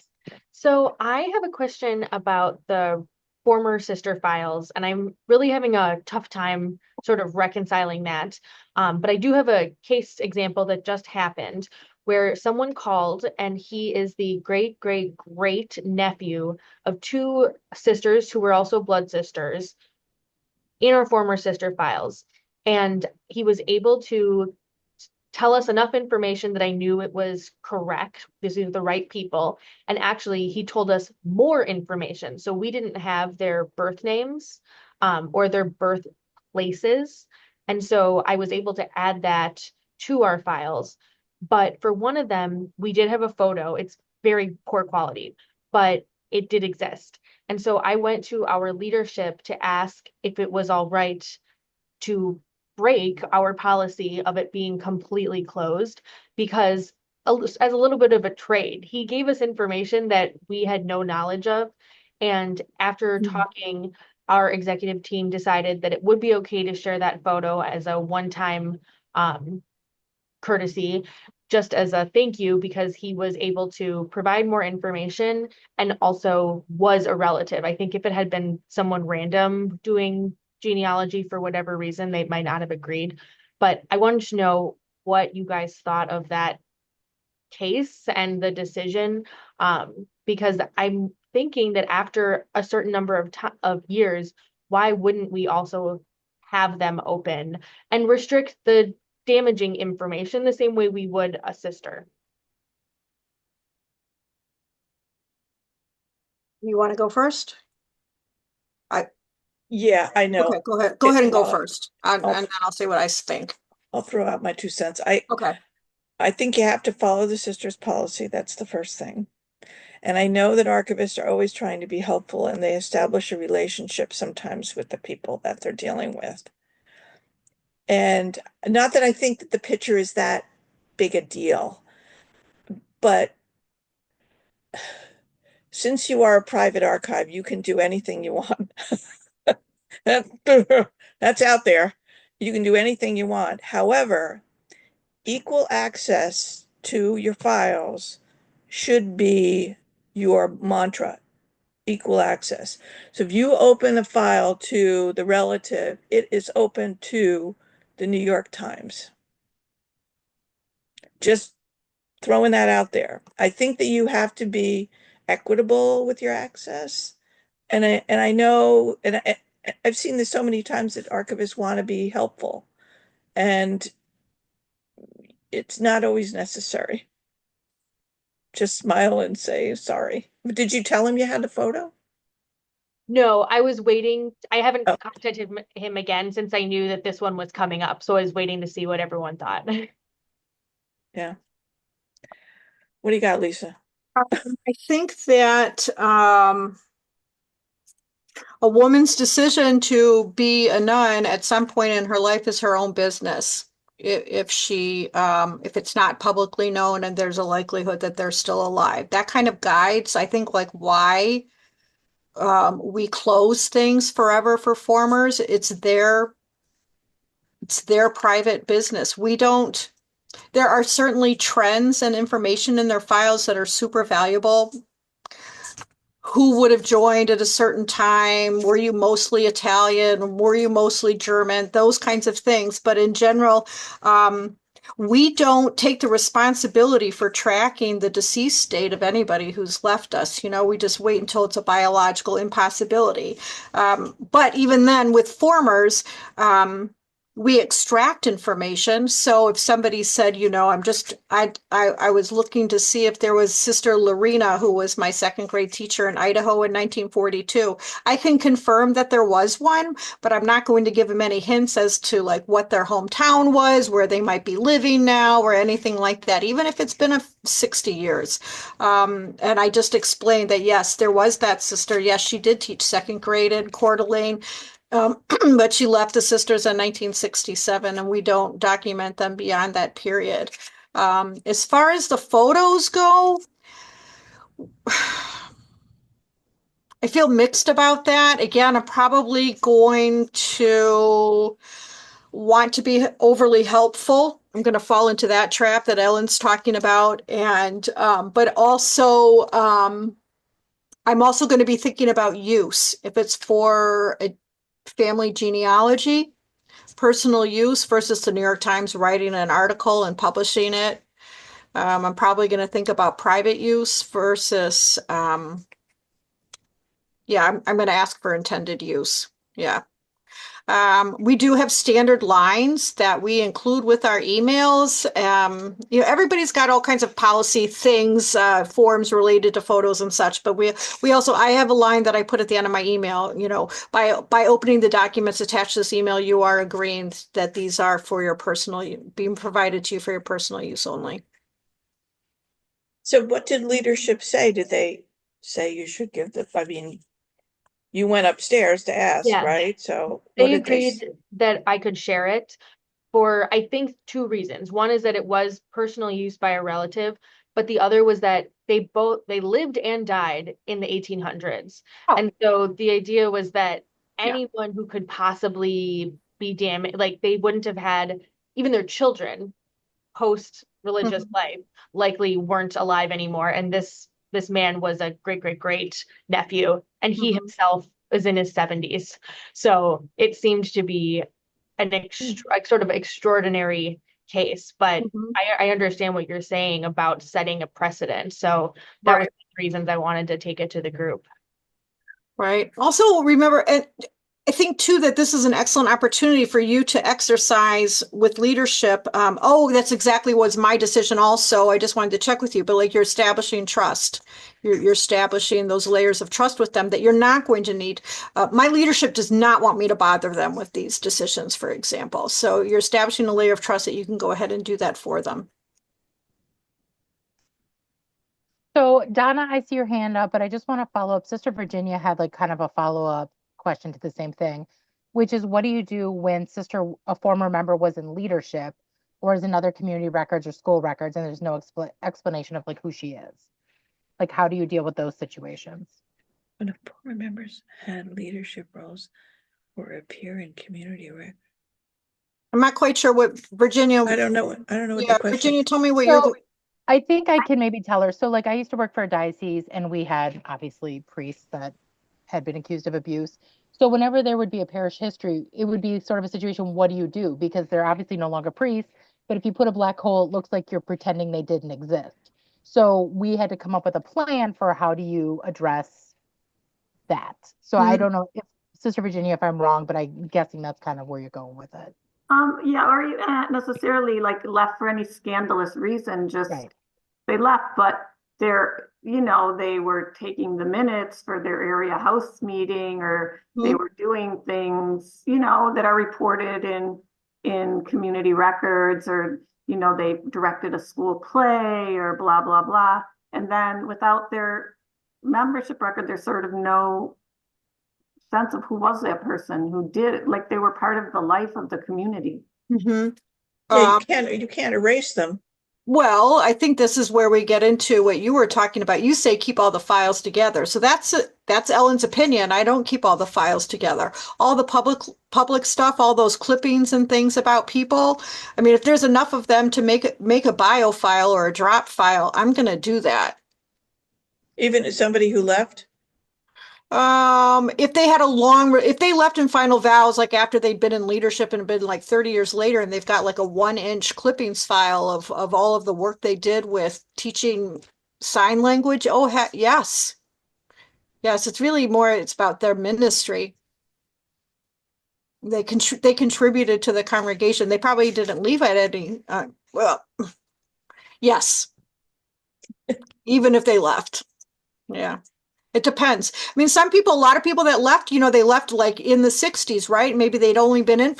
So I have a question about the former sister files, and I'm really having a tough time sort of reconciling that. But I do have a case example that just happened where someone called and he is the great, great, great nephew of two sisters who were also blood sisters in our former sister files. And he was able to tell us enough information that I knew it was correct. These are the right people. And actually, he told us more information. So we didn't have their birth names or their birth places. And so I was able to add that to our files. But for one of them, we did have a photo. It's very poor quality, but it did exist. And so I went to our leadership to ask if it was all right to break our policy of it being completely closed because as a little bit of a trade, he gave us information that we had no knowledge of. And after talking, our executive team decided that it would be okay to share that photo as a one-time courtesy, just as a thank you, because he was able to provide more information and also was a relative. I think if it had been someone random doing genealogy for whatever reason, they might not have agreed. But I wanted to know what you guys thought of that case and the decision, because I'm thinking that after a certain number of years, why wouldn't we also have them open and restrict the damaging information the same way we would a sister? You want to go first? Yeah, I know. Okay, go ahead. Go ahead and go I'll- first. And then I'll say what I think. I'll throw out my 2 cents. Okay. I think you have to follow the sisters' policy. That's the first thing. And I know that archivists are always trying to be helpful and they establish a relationship sometimes with the people that they're dealing with. And not that I think that the picture is that big a deal, but since you are a private archive, you can do anything you want. That's out there. You can do anything you want. However, equal access to your files should be your mantra, equal access. So if you open a file to the relative, it is open to the New York Times. Just throwing that out there. I think that you have to be equitable with your access. And I know, I've seen this so many times that archivists want to be helpful, and it's not always necessary. Just smile and say sorry. But did you tell him you had a photo? No, I was waiting. I haven't Oh, contacted him again since I knew that this one was coming up. So I was waiting to see what everyone thought. yeah. What do you got, Lisa? I think that a woman's decision to be a nun at some point in her life is her own business. If she, if it's not publicly known and there's a likelihood that they're still alive, that kind of guides, I think, like why we close things forever for formers. It's their private business. We don't. There are certainly trends and information in their files that are super valuable. Who would have joined at a certain time? Were you mostly Italian? Were you mostly German? Those kinds of things. But in general, we don't take the responsibility for tracking the deceased state of anybody who's left us. You know, we just wait until it's a biological impossibility. But even then, with formers, we extract information. So if somebody said, you know, I was looking to see if there was Sister Lorena, who was my second grade teacher in Idaho in 1942. I can confirm that there was one, but I'm not going to give them any hints as to like what their hometown was, where they might be living now, or anything like that, even if it's been 60 years. And I just explained that, yes, there was that sister. Yes, she did teach second grade in Coeur d'Alene. But she left the sisters in 1967, and we don't document them beyond that period. As far as the photos go, I feel mixed about that. Again, I'm probably going to want to be overly helpful. I'm going to fall into that trap that Ellen's talking about, and but also I'm also going to be thinking about use. If it's for a family genealogy, personal use versus the New York Times writing an article and publishing it. I'm probably going to think about private use versus, yeah, I'm going to ask for intended use. Yeah. We do have standard lines that we include with our emails. You know, everybody's got all kinds of policy things, forms related to photos and such, but we also, I have a line that I put at the end of my email, you know, by opening the documents attached to this email, you are agreeing that these are for your personal, being provided to you for your personal use only. So what did leadership say? Did they say you should give I mean, you went upstairs to ask, Yeah. right? So what They did they agreed that I could share it for, I think, two reasons. One is that it was personal use by a relative, but the other was that they lived and died in the 1800s. Oh. And so the idea was that Yeah. anyone who could possibly be damaged, like they wouldn't have had even their children post religious life likely weren't alive anymore. And this man was a great great great nephew, and he himself is in his 70s. So it seemed to be an like sort of extraordinary case, but I understand what you're saying about setting a precedent. So that was Right. the reasons I wanted to take it to the group. Right. Also, remember, and I think too that this is an excellent opportunity for you to exercise with leadership. Oh, that's exactly was my decision also. I just wanted to check with you, but like you're establishing trust. You're establishing those layers of trust with them that you're not going to need. My leadership does not want me to bother them with these decisions, for example. So you're establishing a layer of trust that you can go ahead and do that for them. So Donna, I see your hand up, but I just want to follow up. Sister Virginia had like kind of a follow-up question to the same thing, which is what do you do when a former member was in leadership or is in other community records or school records and there's no explanation of like who she is? Like, how do you deal with those situations? When former members had leadership roles or appear in community rec. I'm not quite sure what Virginia. I don't know what the Yeah, question. Virginia, tell me what So you're. I think I can maybe tell her. So like I used to work for a diocese and we had obviously priests that had been accused of abuse. So whenever there would be a parish history, it would be sort of a situation, what do you do? Because they're obviously no longer priests, but if you put a black hole, it looks like you're pretending they didn't exist. So we had to come up with a plan for how do you address that. So I don't know if Sister Virginia, if I'm wrong, but I'm guessing that's kind of where you're going with it. Yeah, or you not necessarily like left for any scandalous reason, just Right. they left, but they're, they were taking the minutes for their area house meeting, or they were doing things, that are reported in community records, or, they directed a school play or blah, blah, blah. And then without their membership record, there's sort of no sense of who was that person who did it. Like they were part of the life of the community. Yeah, you can't erase them. Well, I think this is where we get into what you were talking about. You say keep all the files together. So that's Ellen's opinion. I don't keep all the files together. All the public stuff, all those clippings and things about people. I mean, if there's enough of them to make a bio file or a drop file, I'm going to do that. Even somebody who left? If they left in final vows, like after they'd been in leadership and been like 30 years later, and they've got like a 1-inch clippings file of all of the work they did with teaching sign language. Oh, yes. Yes, it's about their ministry. They contributed to the congregation. They probably didn't leave at any, well, yes. Even if they left. Yeah. It depends. I mean, a lot of people that left, they left like in the 60s, right? Maybe they'd only been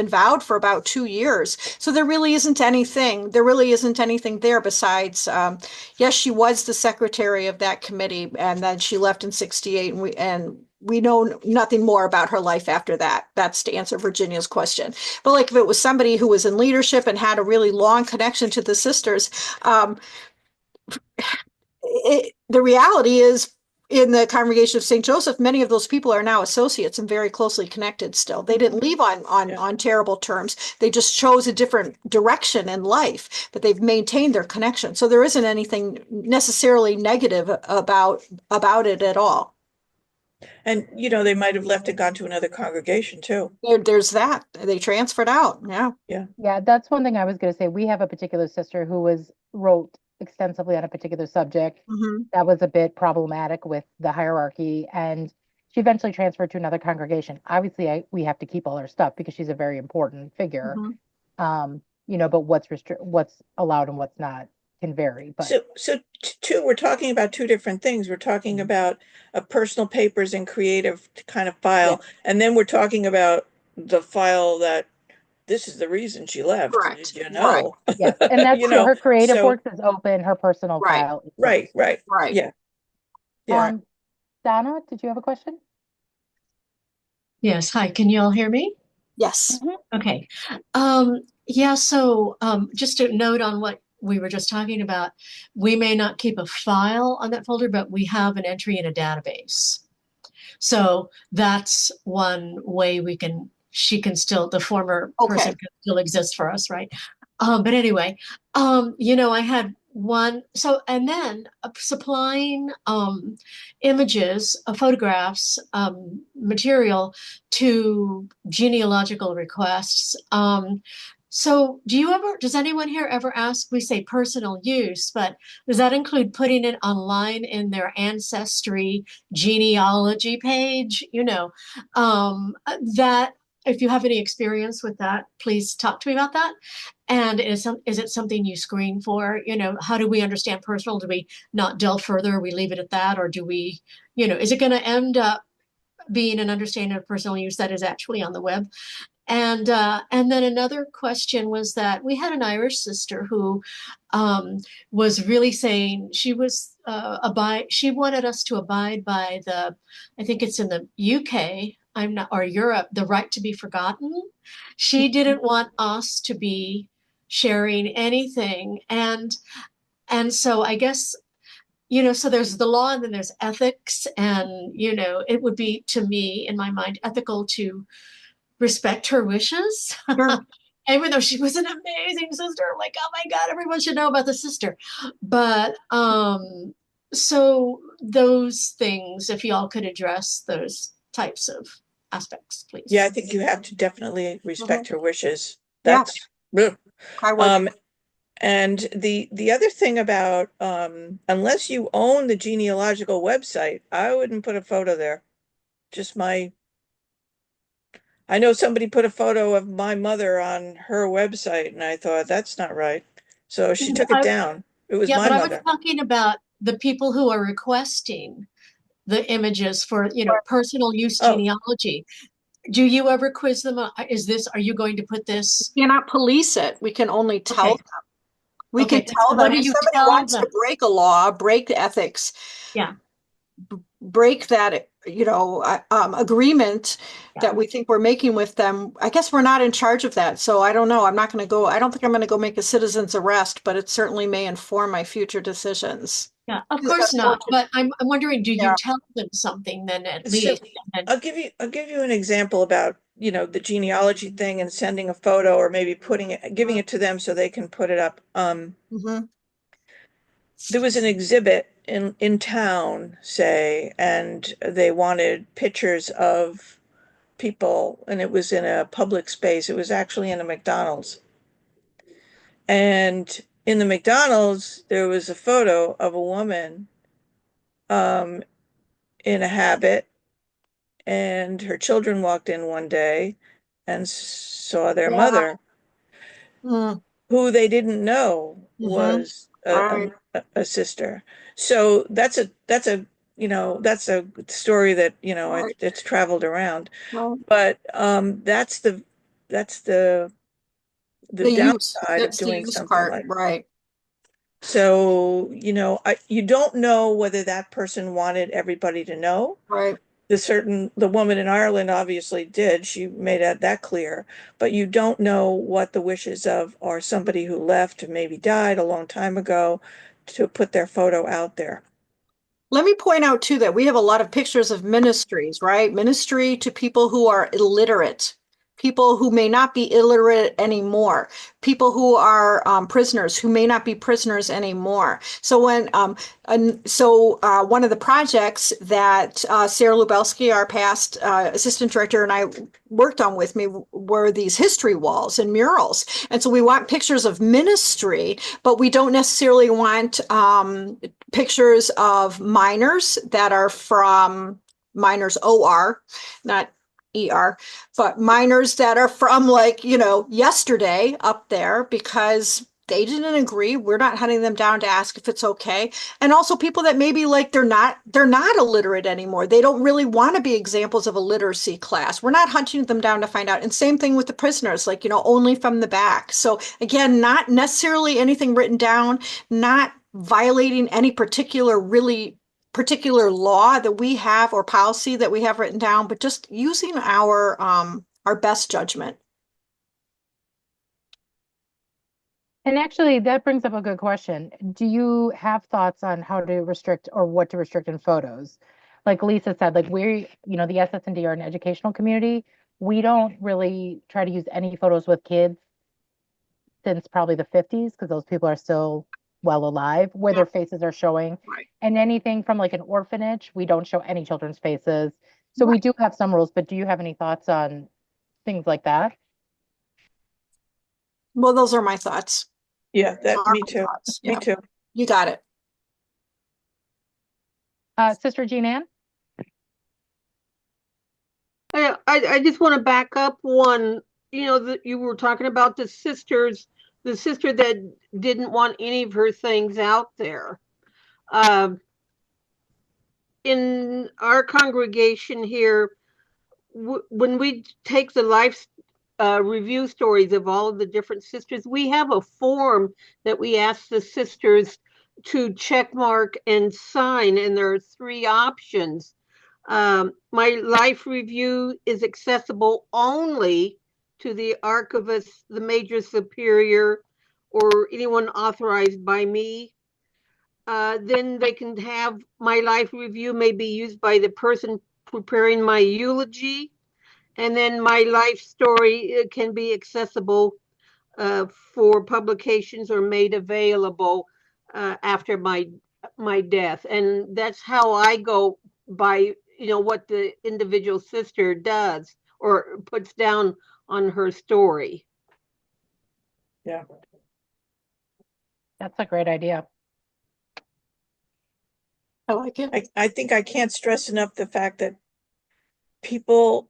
vowed for about 2 years. So there really isn't anything there besides, yes, she was the secretary of that committee, and then she left in 68, and we know nothing more about her life after that. That's to answer Virginia's question. But like if it was somebody who was in leadership and had a really long connection to the sisters, the reality is in the congregation of St. Joseph, many of those people are now associates and very closely connected still. They didn't leave on terrible terms. They just chose a different direction in life, but they've maintained their connection. So there isn't anything necessarily negative about it at all. And, they might have left and gone to another congregation too. There's that. They transferred out. Yeah. Yeah. Yeah, that's one thing I was going to say. We have a particular sister who wrote extensively on a particular subject that was a bit problematic with the hierarchy, and she eventually transferred to another congregation. Obviously, we have to keep all her stuff because she's a very important figure. But what's allowed and what's not can vary. But we're talking about two different things. We're talking about a personal papers and creative kind of file, and then we're talking about the file that this is the reason she left. Correct. Did you know? Right. Yes, and that's true. Her creative works is open. Her personal file is right. Yeah. Donna, did you have a question? Yes. Hi. Can you all hear me? Yes. Okay. Yeah. So just a note on what we were just talking about. We may not keep a file on that folder, but we have an entry in a database. So that's one way the former person can still exist for us, right? But anyway, I had one, and then supplying images, photographs, material to genealogical requests. So does anyone here ever ask, we say personal use, but does that include putting it online in their ancestry genealogy page? That if you have any experience with that, please talk to me about that. And is it something you screen for? How do we understand personal? Do we not delve further? We leave it at that? Or do we, is it going to end up being an understanding of personal use that is actually on the web? And then another question was that we had an Irish sister who was really saying she wanted us to abide by I think it's in the UK, or Europe, the right to be forgotten. She didn't want us to be sharing anything. And so I guess, so there's the law and then there's ethics. And, it would be, to me, in my mind, ethical to respect her wishes. Sure. Even though she was an amazing sister, like, oh my God, everyone should know about the sister. But so those things, if y'all could address those types of aspects, please. Yeah, I think you have to definitely respect her wishes. Yeah. That's ugh. I would. And the other thing about unless you own the genealogical website, I wouldn't put a photo there. Just I know somebody put a photo of my mother on her website, and I thought that's not right. So she took it down. It was Yeah, my but I was mother. talking about the people who are requesting the images for, personal use Oh, genealogy. Do you ever quiz them? Are you going to put this? We cannot police it. We can only tell Okay. them. We Okay, can tell so what them do if you somebody tell wants them? to break a law, break ethics, Yeah, break that, agreement Yeah. that we think we're making with them. I guess we're not in charge of that. So I don't know. I don't think I'm going to go make a citizen's arrest, but it certainly may inform my future decisions. yeah, of course not. But I'm wondering, do you Yeah. tell them something then at so least? And I'll give you an example about, the genealogy thing and sending a photo or maybe giving it to them so they can put it up. Mhm. There was an exhibit in town, say, and they wanted pictures of people, and it was in a public space. It was actually in a McDonald's. And in the McDonald's, there was a photo of a woman um, in a habit, and her children walked in one day and saw their Yeah. mother, Mm. who they didn't know Mhm. was Right. a sister. So that's a story that, Right. it's traveled around. Well, But that's the downside of that's the doing use something part, like that. right? So, you don't know whether that person wanted everybody to know. Right. The woman in Ireland obviously did. She made that clear, but you don't know what the wishes of or somebody who left, maybe died a long time ago, to put their photo out there. Let me point out too that we have a lot of pictures of ministries, right? Ministry to people who are illiterate, people who may not be illiterate anymore, people who are prisoners who may not be prisoners anymore. So one of the projects that Sarah Lubelski, our past assistant director, and I worked on with me were these history walls and murals. And so we want pictures of ministry, but we don't necessarily want pictures of minors that are from minors OR, not ER, but minors that are from yesterday up there because they didn't agree. We're not hunting them down to ask if it's okay. And also people that maybe they're not illiterate anymore. They don't really want to be examples of a literacy class. We're not hunting them down to find out. And same thing with the prisoners, only from the back. So again, not necessarily anything written down, not violating any particular law that we have or policy that we have written down, but just using our best judgment. And actually, that brings up a good question. Do you have thoughts on how to restrict or what to restrict in photos? Like Lisa said, the SS&D are an educational community. We don't really try to use any photos with kids since probably the 50s because those people are still well alive, where their faces are showing. Right. And anything from like an orphanage, we don't show any children's faces. So we do have some rules, but do you have any thoughts on things like that? Well, those are my thoughts. Yeah, me too. Me too. You got it. Sister Jean Ann? I just want to back up one. You were talking about the sister that didn't want any of her things out there. In our congregation here, when we take the life review stories of all of the different sisters, we have a form that we ask the sisters to check mark and sign, and there are 3 options. My life review is accessible only to the archivist, the major superior, or anyone authorized by me. then they can have my life review may be used by the person preparing my eulogy. And then my life story can be accessible for publications or made available after my death. And that's how I go by, what the individual sister does or puts down on her story. Yeah. That's a great idea. I like it. I think I can't stress enough the fact that people,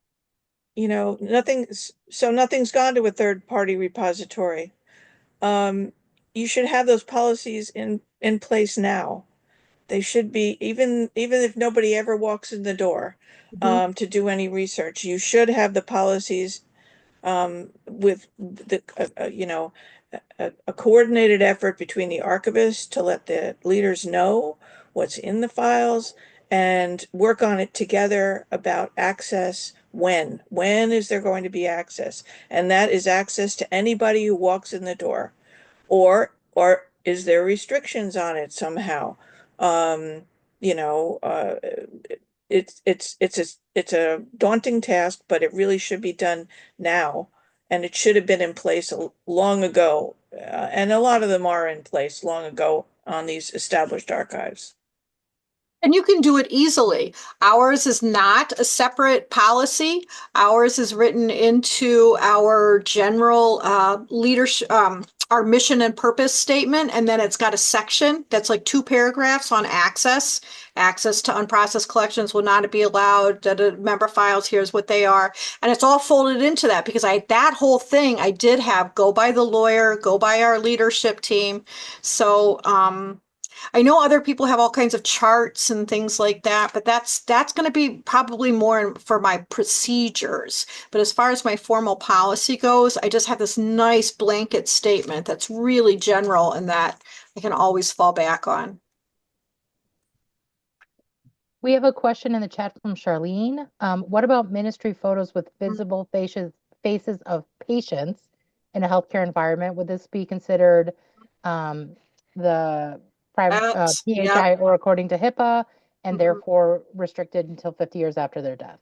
nothing's gone to a third party repository. You should have those policies in place now. They should be, even if nobody ever walks in the door to do any research, you should have the policies with the a coordinated effort between the archivists to let the leaders know what's in the files and work on it together about access. When is there going to be access? And that is access to anybody who walks in the door. Or is there restrictions on it somehow? Um, you know, uh, it's a daunting task, but it really should be done now, and it should have been in place long ago. And a lot of them are in place long ago on these established archives. And you can do it easily. Ours is not a separate policy. Ours is written into our general leadership, our mission and purpose statement. And then it's got a section that's like 2 paragraphs on access. Access to unprocessed collections will not be allowed. Member files, here's what they are. And it's all folded into that because that whole thing I did have go by the lawyer, go by our leadership team. So, I know other people have all kinds of charts and things like that, but that's going to be probably more for my procedures. But as far as my formal policy goes, I just have this nice blanket statement that's really general and that I can always fall back on. We have a question in the chat from Charlene. What about ministry photos with visible faces of patients in a healthcare environment? Would this be considered the private PHI or according to HIPAA and therefore restricted until 50 years after their death?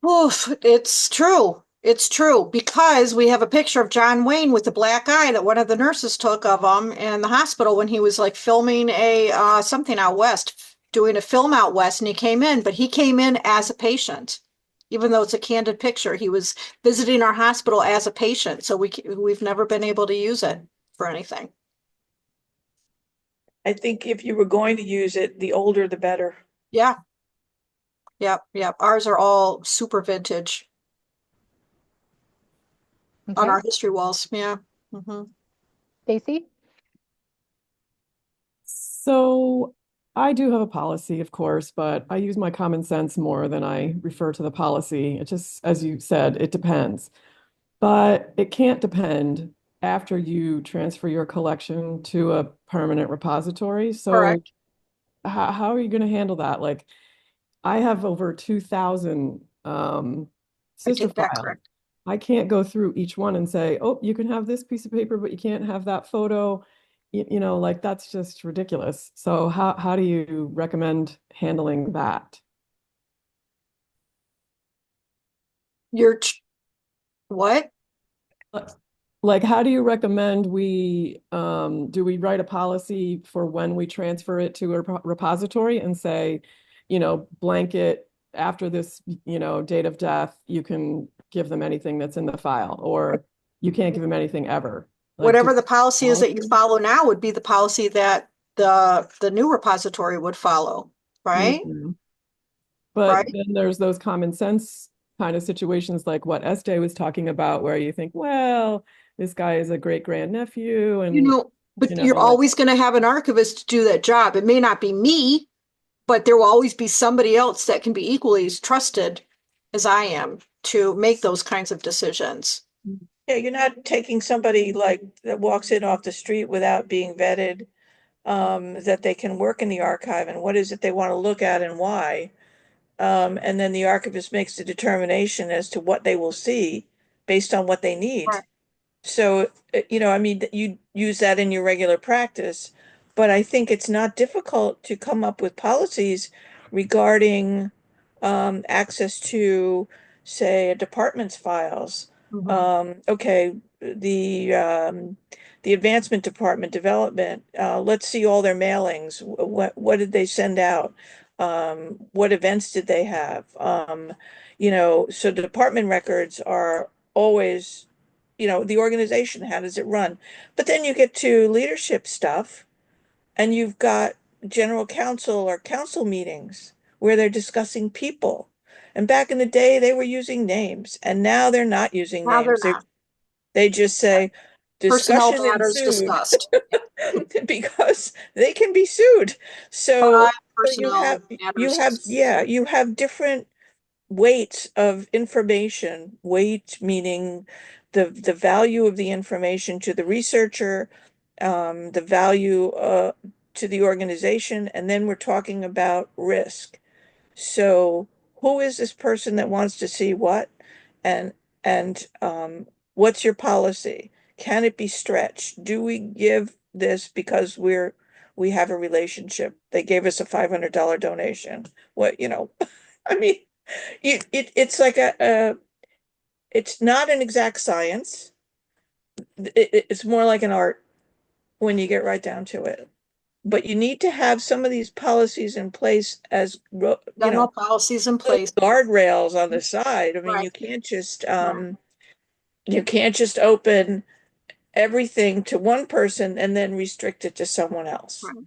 Oof, it's true. It's true because we have a picture of John Wayne with the black eye that one of the nurses took of him in the hospital when he was like filming a something out west, doing a film out west, and he came in, but he came in as a patient. Even though it's a candid picture, he was visiting our hospital as a patient, so we've never been able to use it for anything. I think if you were going to use it, the older the better. Yeah. Yep. Ours are all super vintage on our history walls. Yeah. Stacy? So I do have a policy, of course, but I use my common sense more than I refer to the policy. It just, as you said, it depends. But it can't depend after you transfer your collection to a permanent repository. So Correct. How are you going to handle that? Like, I have over 2,000 sister files. Correct. I can't go through each one and say, oh, you can have this piece of paper, but you can't have that photo. Like that's just ridiculous. So how do you recommend handling that? What? Like, how do you recommend do we write a policy for when we transfer it to a repository and say, blanket after this, date of death, you can give them anything that's in the file, or you can't give them anything ever? Like, whatever the policy is that you follow now would be the policy that the new repository would follow, right? But then there's those common sense kind of situations like what Estee was talking about, where you think, well, this guy is a great grandnephew, and but you're always going to have an archivist to do that job. It may not be me, but there will always be somebody else that can be equally as trusted as I am to make those kinds of decisions. Yeah, you're not taking somebody like that walks in off the street without being vetted, that they can work in the archive and what is it they want to look at and why. And then the archivist makes the determination as to what they will see based on what they need. So, I mean, you use that in your regular practice, but I think it's not difficult to come up with policies regarding access to, say, a department's files. Okay, the advancement department development, let's see all their mailings. What did they send out? What events did they have? So the department records are always, the organization, how does it run? But then you get to leadership stuff and you've got general counsel or council meetings where they're discussing people. And back in the day, they were using names, and now they're not using Now they're names. not. They just say Personnel discussion matters ensued discussed. because they can be sued. By So you personnel matters. you have different weight of information, weight meaning the value of the information to the researcher, the value to the organization, and then we're talking about risk. So who is this person that wants to see what? And what's your policy? Can it be stretched? Do we give this because we have a relationship? They gave us a $500 donation. I mean, it's like it's not an exact science. It's more like an art when you get right down to it. But you need to have some of these policies in place as, General policies in place. guardrails on the side. I mean, Right. you can't just open everything to one person and then restrict it to someone else. Right.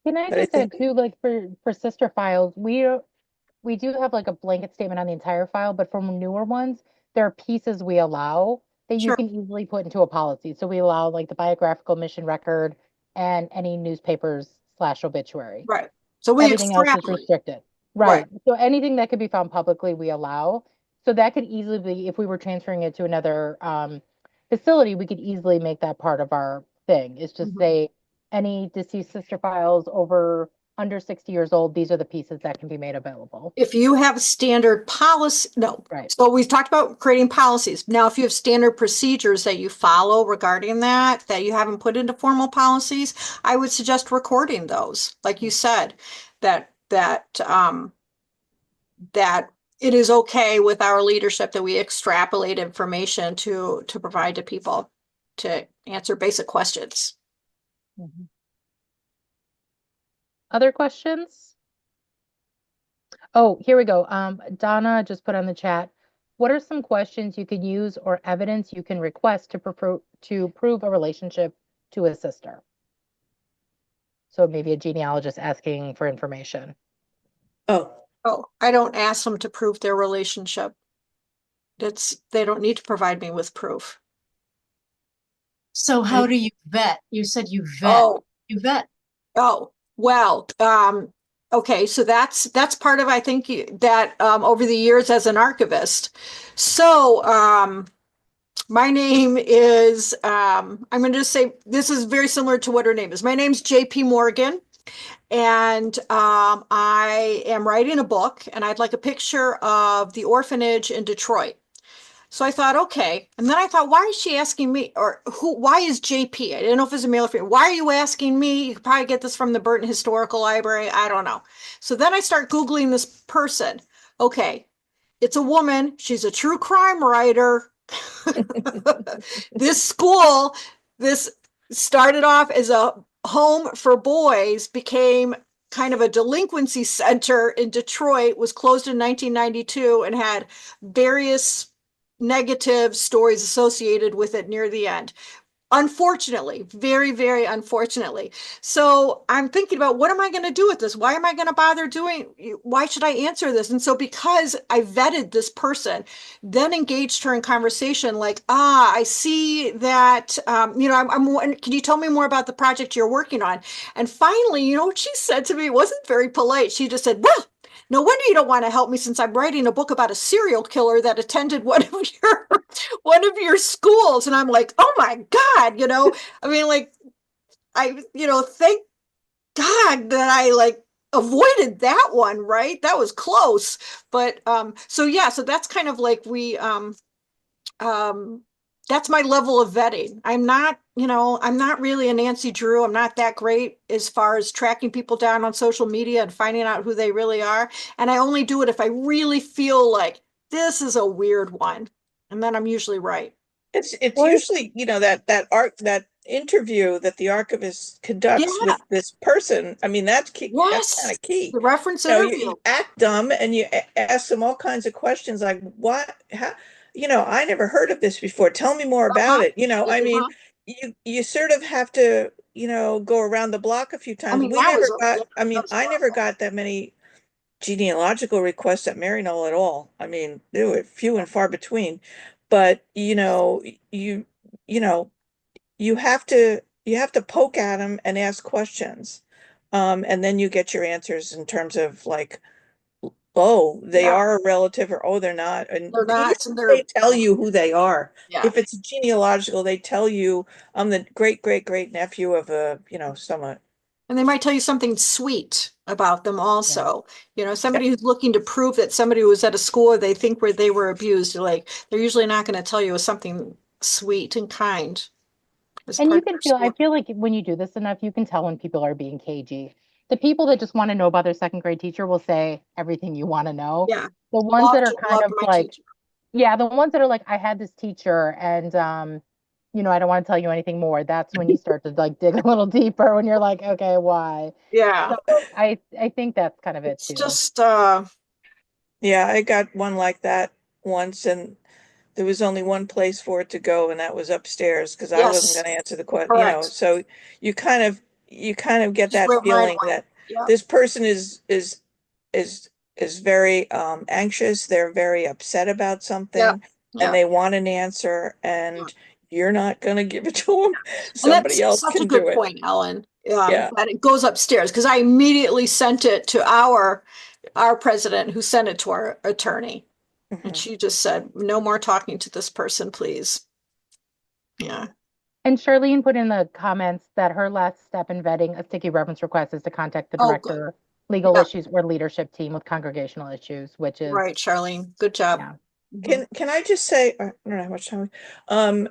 Can I But I just add think, too, like for sister files, we do have like a blanket statement on the entire file, but from newer ones, there are pieces we allow that you Sure. can easily put into a policy. So we allow like the biographical mission record and any newspapers / obituary. Right. So we Everything else is extrapolate. restricted. Right. So anything that could be found publicly, we allow. So that could easily be, if we were transferring it to another facility, we could easily make that part of our thing. It's just say any deceased sister files under 60 years old, these are the pieces that can be made available. If you have standard policy, no. Right. So we've talked about creating policies. Now, if you have standard procedures that you follow regarding that you haven't put into formal policies, I would suggest recording those. Like you said, that it is okay with our leadership that we extrapolate information to provide to people to answer basic questions. Other questions? Oh, here we go. Donna just put on the chat. What are some questions you could use or evidence you can request to prove a relationship to a sister? So maybe a genealogist asking for information. oh, I don't ask them to prove their relationship. They don't need to provide me with proof. So how do you vet? You said you vet. You vet. Oh, well, okay, so that's part of, I think, that over the years as an archivist. So my name is, I'm going to just say, this is very similar to what her name is. My name's J.P. Morgan, and I am writing a book, and I'd like a picture of the orphanage in Detroit. So I thought, okay. And then I thought, why is she asking me? Or why is JP? I didn't know if it was a male or female. Why are you asking me? You could probably get this from the Burton Historical Library. I don't know. So then I start Googling this person. Okay. It's a woman. She's a true crime writer. This started off as a home for boys, became kind of a delinquency center in Detroit, was closed in 1992, and had various negative stories associated with it near the end. Unfortunately, very, very unfortunately. So I'm thinking about, what am I going to do with this? Why am I going to bother why should I answer this? And so because I vetted this person, then engaged her in conversation like, I see that, can you tell me more about the project you're working on? And finally, what she said to me wasn't very polite. She just said, well, no wonder you don't want to help me, since I'm writing a book about a serial killer that attended one of your schools. And I'm like, oh my God, I mean, like, thank God that I avoided that one, right? That was close. But so that's kind of like we that's my level of vetting. I'm not, I'm not really a Nancy Drew. I'm not that great as far as tracking people down on social media and finding out who they really are. And I only do it if I really feel like this is a weird one. And then I'm usually right. It's Or usually, that interview that the archivist conducts Yeah. with this person. I mean, that's key. That's kind Yes. of key. The reference You interview. act dumb and you ask them all kinds of questions like, what, how, I never heard of this before. Tell me more about Uh-huh. it. I mean, Uh-huh. you sort of have to, go around the block a few I times. mean, that was, yeah, I that mean, was I never horrible. got that many genealogical requests at Maryknoll at all. I mean, they were few and far between. But, you know, you have to poke at them and ask questions. And then you get your answers in terms of like, oh, they Yeah. are a relative, or oh, they're not. And They're not. usually They're, they tell you who they are. yeah. If it's genealogical, they tell you I'm the great great great nephew of someone. And they might tell you something sweet about them yeah. also. Somebody who's looking to prove that somebody who was at a school they think where they were abused, they're usually not going to tell you something sweet and kind as And part you of can their feel, I school. feel like when you do this enough, you can tell when people are being cagey. The people that just want to know about their second grade teacher will say everything you want to know. Yeah. The ones that are kind Loved of my like, teacher. yeah, the ones that are like, I had this teacher and I don't want to tell you anything more. That's when you start to like dig a little deeper when you're like, okay, why? Yeah. So I think that's kind of it It's too. just Yeah, I got one like that once, and there was only one place for it to go, and that was upstairs because I wasn't going yes, to answer the question, correct. So you kind of you kind of get Just that where mine feeling went. that Yeah. this person is very anxious, they're very upset about Yeah. something, and Yeah. they want an answer, and you're not going to give it to them. And Somebody that's else such a can do good it. point, Ellen. Yeah. That it goes upstairs because I immediately sent it to our president who sent it to our attorney. And Mhm. she just said, no more talking to this person, please. Yeah. And Charlene put in the comments that her last step in vetting a sticky reference request is to contact the Oh, good. director, legal Yeah. issues, or leadership team with congregational issues, which is, Right, Charlene. Good job. yeah. Mhm. Can I just say, I don't know how much time. Um,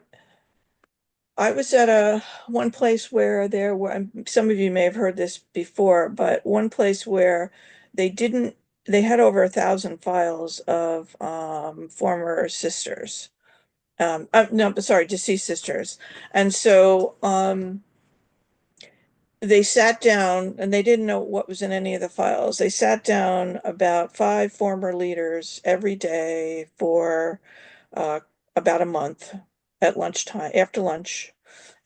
I was at a one place where there were, some of you may have heard this before, but one place where they didn't, they had over 1,000 files of former sisters. No, sorry, deceased sisters. And so they sat down and they didn't know what was in any of the files. They sat down about 5 former leaders every day for uh, about a month at lunchtime, after lunch,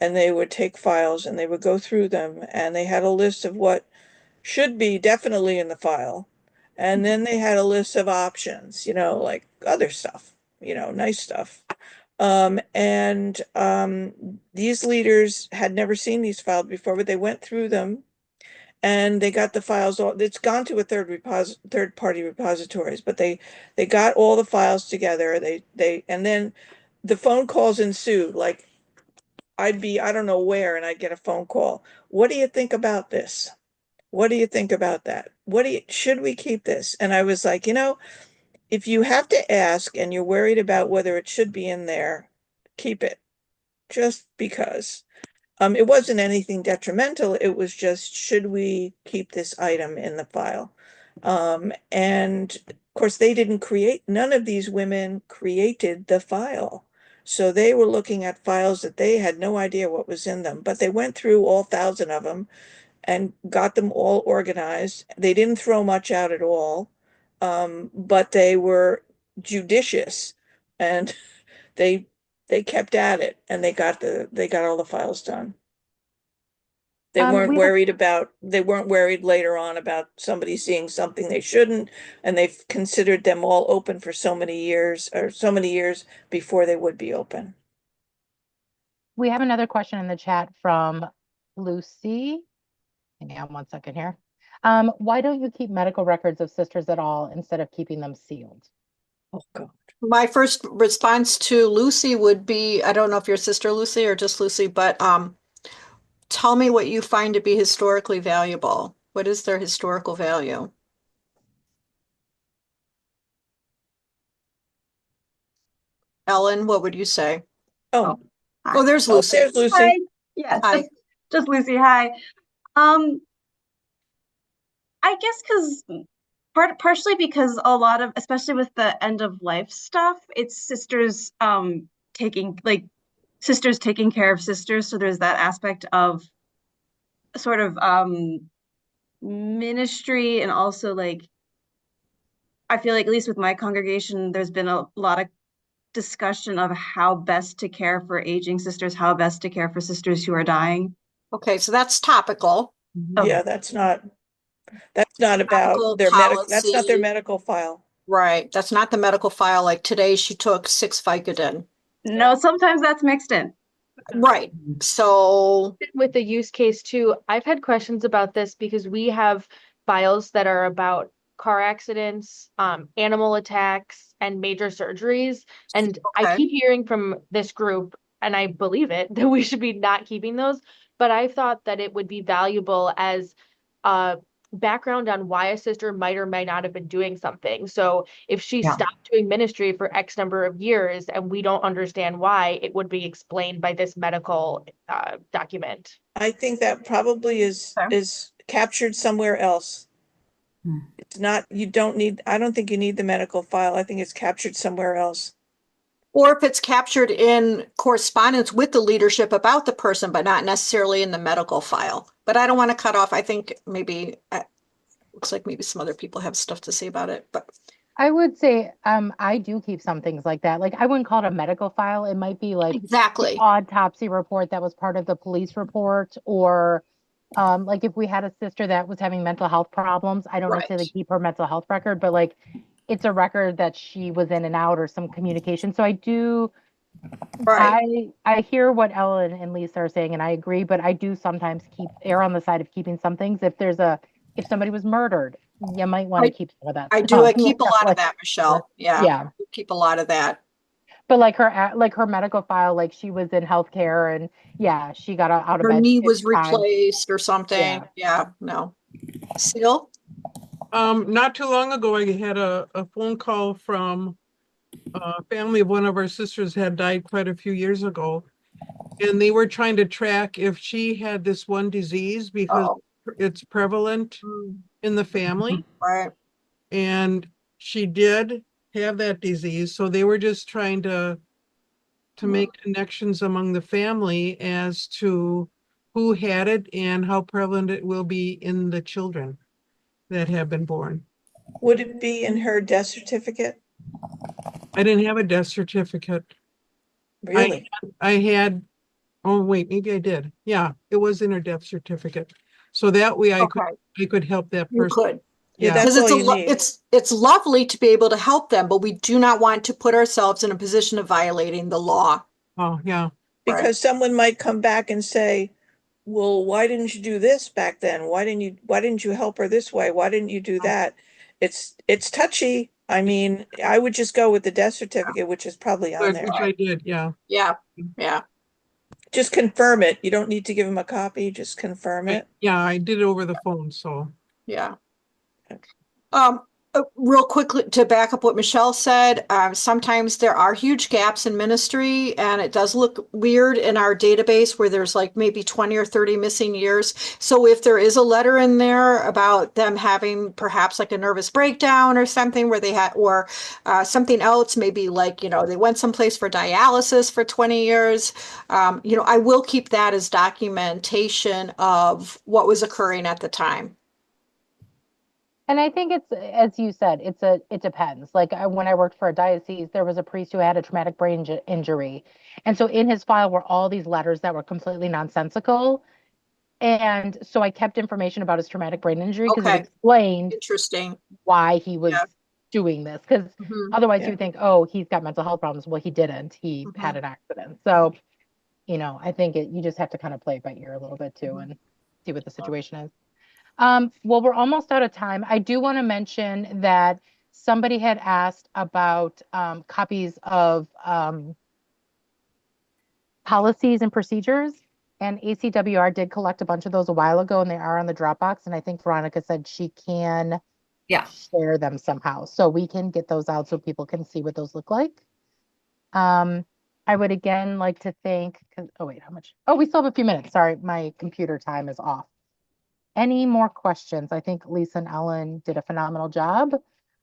and they would take files and they would go through them, and they had a list of what should be definitely in the file. And then they had a list of options, like other stuff, nice stuff. These leaders had never seen these files before, but they went through them and they got the files all, it's gone to a third party repositories, but they got all the files together. And then the phone calls ensued. Like I'd be, I don't know where, and I'd get a phone call. What do you think about this? What do you think about that? Should we keep this? And I was like, if you have to ask and you're worried about whether it should be in there, keep it just because. It wasn't anything detrimental. It was just, should we keep this item in the file? And of course, none of these women created the file. So they were looking at files that they had no idea what was in them, but they went through all 1,000 of them and got them all organized. They didn't throw much out at all, but they were judicious and they they kept at it and they got all the files done. We have They weren't worried later on about somebody seeing something they shouldn't, and they've considered them all open for so many years or so many years before they would be open. we have another question in the chat from Lucy. Hang on one second here. Why don't you keep medical records of sisters at all instead of keeping them sealed? Oh God. My first response to Lucy would be, I don't know if your sister Lucy or just Lucy, but tell me what you find to be historically valuable. What is their historical value? Ellen, what would you say? Oh, Oh, there's oh, Lucy. there's Lucy. Hi. Yeah, Hi. just Lucy. Hi. Um, I guess partially because a lot of, especially with the end of life stuff, it's sisters taking care of sisters. So there's that aspect of sort of ministry, and also like I feel like at least with my congregation, there's been a lot of discussion of how best to care for aging sisters, how best to care for sisters who are dying. Okay, so that's topical. Yeah, that's not about Topical their that's not their policy. medical file. Right. That's not the medical file. Like today, she took 6 Vicodin. No, sometimes that's mixed in. Right. So, With the use case too, I've had questions about this because we have files that are about car accidents, animal attacks, and major surgeries. And I okay. keep hearing from this group, and I believe it, that we should be not keeping those. But I thought that it would be valuable as background on why a sister might or might not have been doing something. So if she stopped doing ministry for X number of years and we don't understand why, it would be explained by this medical document. I think that probably is captured somewhere else. It's not, I don't think you need the medical file. I think it's captured somewhere else. Or if it's captured in correspondence with the leadership about the person, but not necessarily in the medical file. But I don't want to cut off. I think maybe looks like maybe some other people have stuff to say about it. But I would say I do keep some things like that. Like I wouldn't call it a medical file. It might be like exactly the autopsy report that was part of the police report, or like if we had a sister that was having mental health problems, I don't necessarily keep her mental health record, but like it's a record that she was in and out or some communication. So I do, I hear what Ellen and Lisa are saying, and I agree, but I do sometimes err on the side of keeping some things. If somebody was murdered, you might want to keep some of that. I do. I keep a lot of that, Michelle. Yeah. Yeah. Keep a lot of that. But like her medical file, like she was in healthcare and yeah, she got out of Her bed. knee was replaced or something. Yeah. No. Seal? Not too long ago, I had a phone call from a family of one of our sisters had died quite a few years ago. And they were trying to track if she had this one disease because it's prevalent in the family. Right. And she did have that disease. So they were just trying to make connections among the family as to who had it and how prevalent it will be in the children that have been born. Would it be in her death certificate? I didn't have a death certificate. Really? I had, oh wait, maybe I did. Yeah, it was in her death certificate. So that way I could help that person. You could. Yeah, that's all you need. It's lovely to be able to help them, but we do not want to put ourselves in a position of violating the law. Oh, yeah. Because someone might come back and say, well, why didn't you do this back then? Why didn't you help her this way? Why didn't you do that? It's touchy. I mean, I would just go with the death certificate, which is probably on there. Which I did, yeah. Yeah. Just confirm it. You don't need to give them a copy. Just confirm it. Yeah, I did it over the phone, so. Yeah. Real quickly to back up what Michelle said, sometimes there are huge gaps in ministry and it does look weird in our database where there's like maybe 20 or 30 missing years. So if there is a letter in there about them having perhaps like a nervous breakdown or something where they had, or something else, maybe like, they went someplace for dialysis for 20 years, I will keep that as documentation of what was occurring at the time. And I think it's, as you said, it depends. Like when I worked for a diocese, there was a priest who had a traumatic brain injury. And so in his file were all these letters that were completely nonsensical. And so I kept information about his traumatic brain injury because it explained why he was doing this. Because otherwise you would think, oh, he's got mental health problems. Well, he didn't. He had an accident. So, I think you just have to kind of play it by ear a little bit too and see what the situation is. Well, we're almost out of time. I do want to mention that somebody had asked about copies of policies and procedures, and ACWR did collect a bunch of those a while ago, and they are on the Dropbox. And I think Veronica said she can share them somehow. So we can get those out so people can see what those look like. I would again like to thank, oh wait, how much? Oh, we still have a few minutes. Sorry, my computer time is off. Any more questions? I think Lisa and Ellen did a phenomenal job,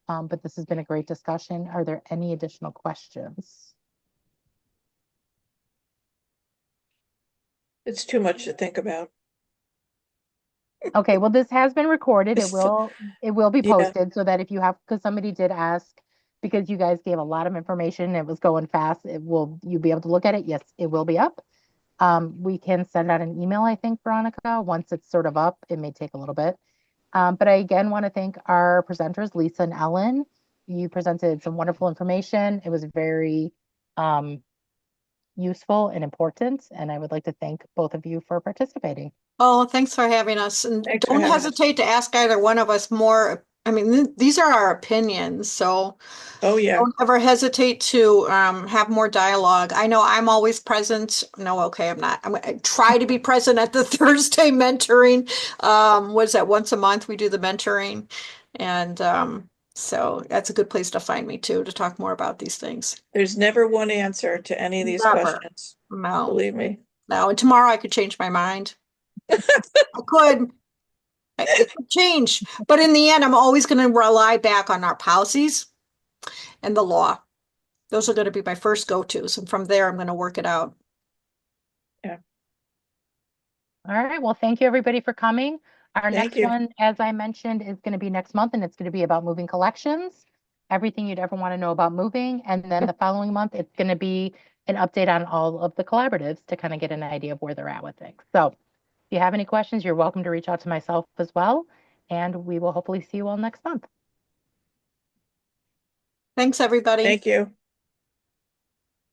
but this has been a great discussion. Are there any additional questions? It's too much to think about. Okay, well, this has been recorded. It will be Yeah. posted so that if you have, because somebody did ask, because you guys gave a lot of information, it was going fast, you'll be able to look at it. Yes, it will be up. We can send out an email, I think, Veronica, once it's sort of up. It may take a little bit. But I again want to thank our presenters, Lisa and Ellen. You presented some wonderful information. It was very useful and important. And I would like to thank both of you for participating. Oh, thanks for having us. And Thanks for don't having us. hesitate to ask either one of us more. I mean, these are our opinions, so Oh, yeah. don't ever hesitate to have more dialogue. I know I'm always present. No, okay, I'm not. I try to be present at the Thursday mentoring. What is that? Once a month we do the mentoring. And so that's a good place to find me too, to talk more about these things. There's never one answer to any of these Never. questions. No. Believe me. No, and tomorrow I could change my mind. I could. It could change. But in the end, I'm always going to rely back on our policies and the law. Those are going to be my first go-tos. And from there, I'm going to work it out. Yeah. All right. Well, thank you everybody for coming. Our Thank next you. one, as I mentioned, is going to be next month, and it's going to be about moving collections, everything you'd ever want to know about moving. And then the following month, it's going to be an update on all of the collaboratives to kind of get an idea of where they're at with things. So if you have any questions, you're welcome to reach out to myself as well. And we will hopefully see you all next month. Thanks, everybody. Thank you.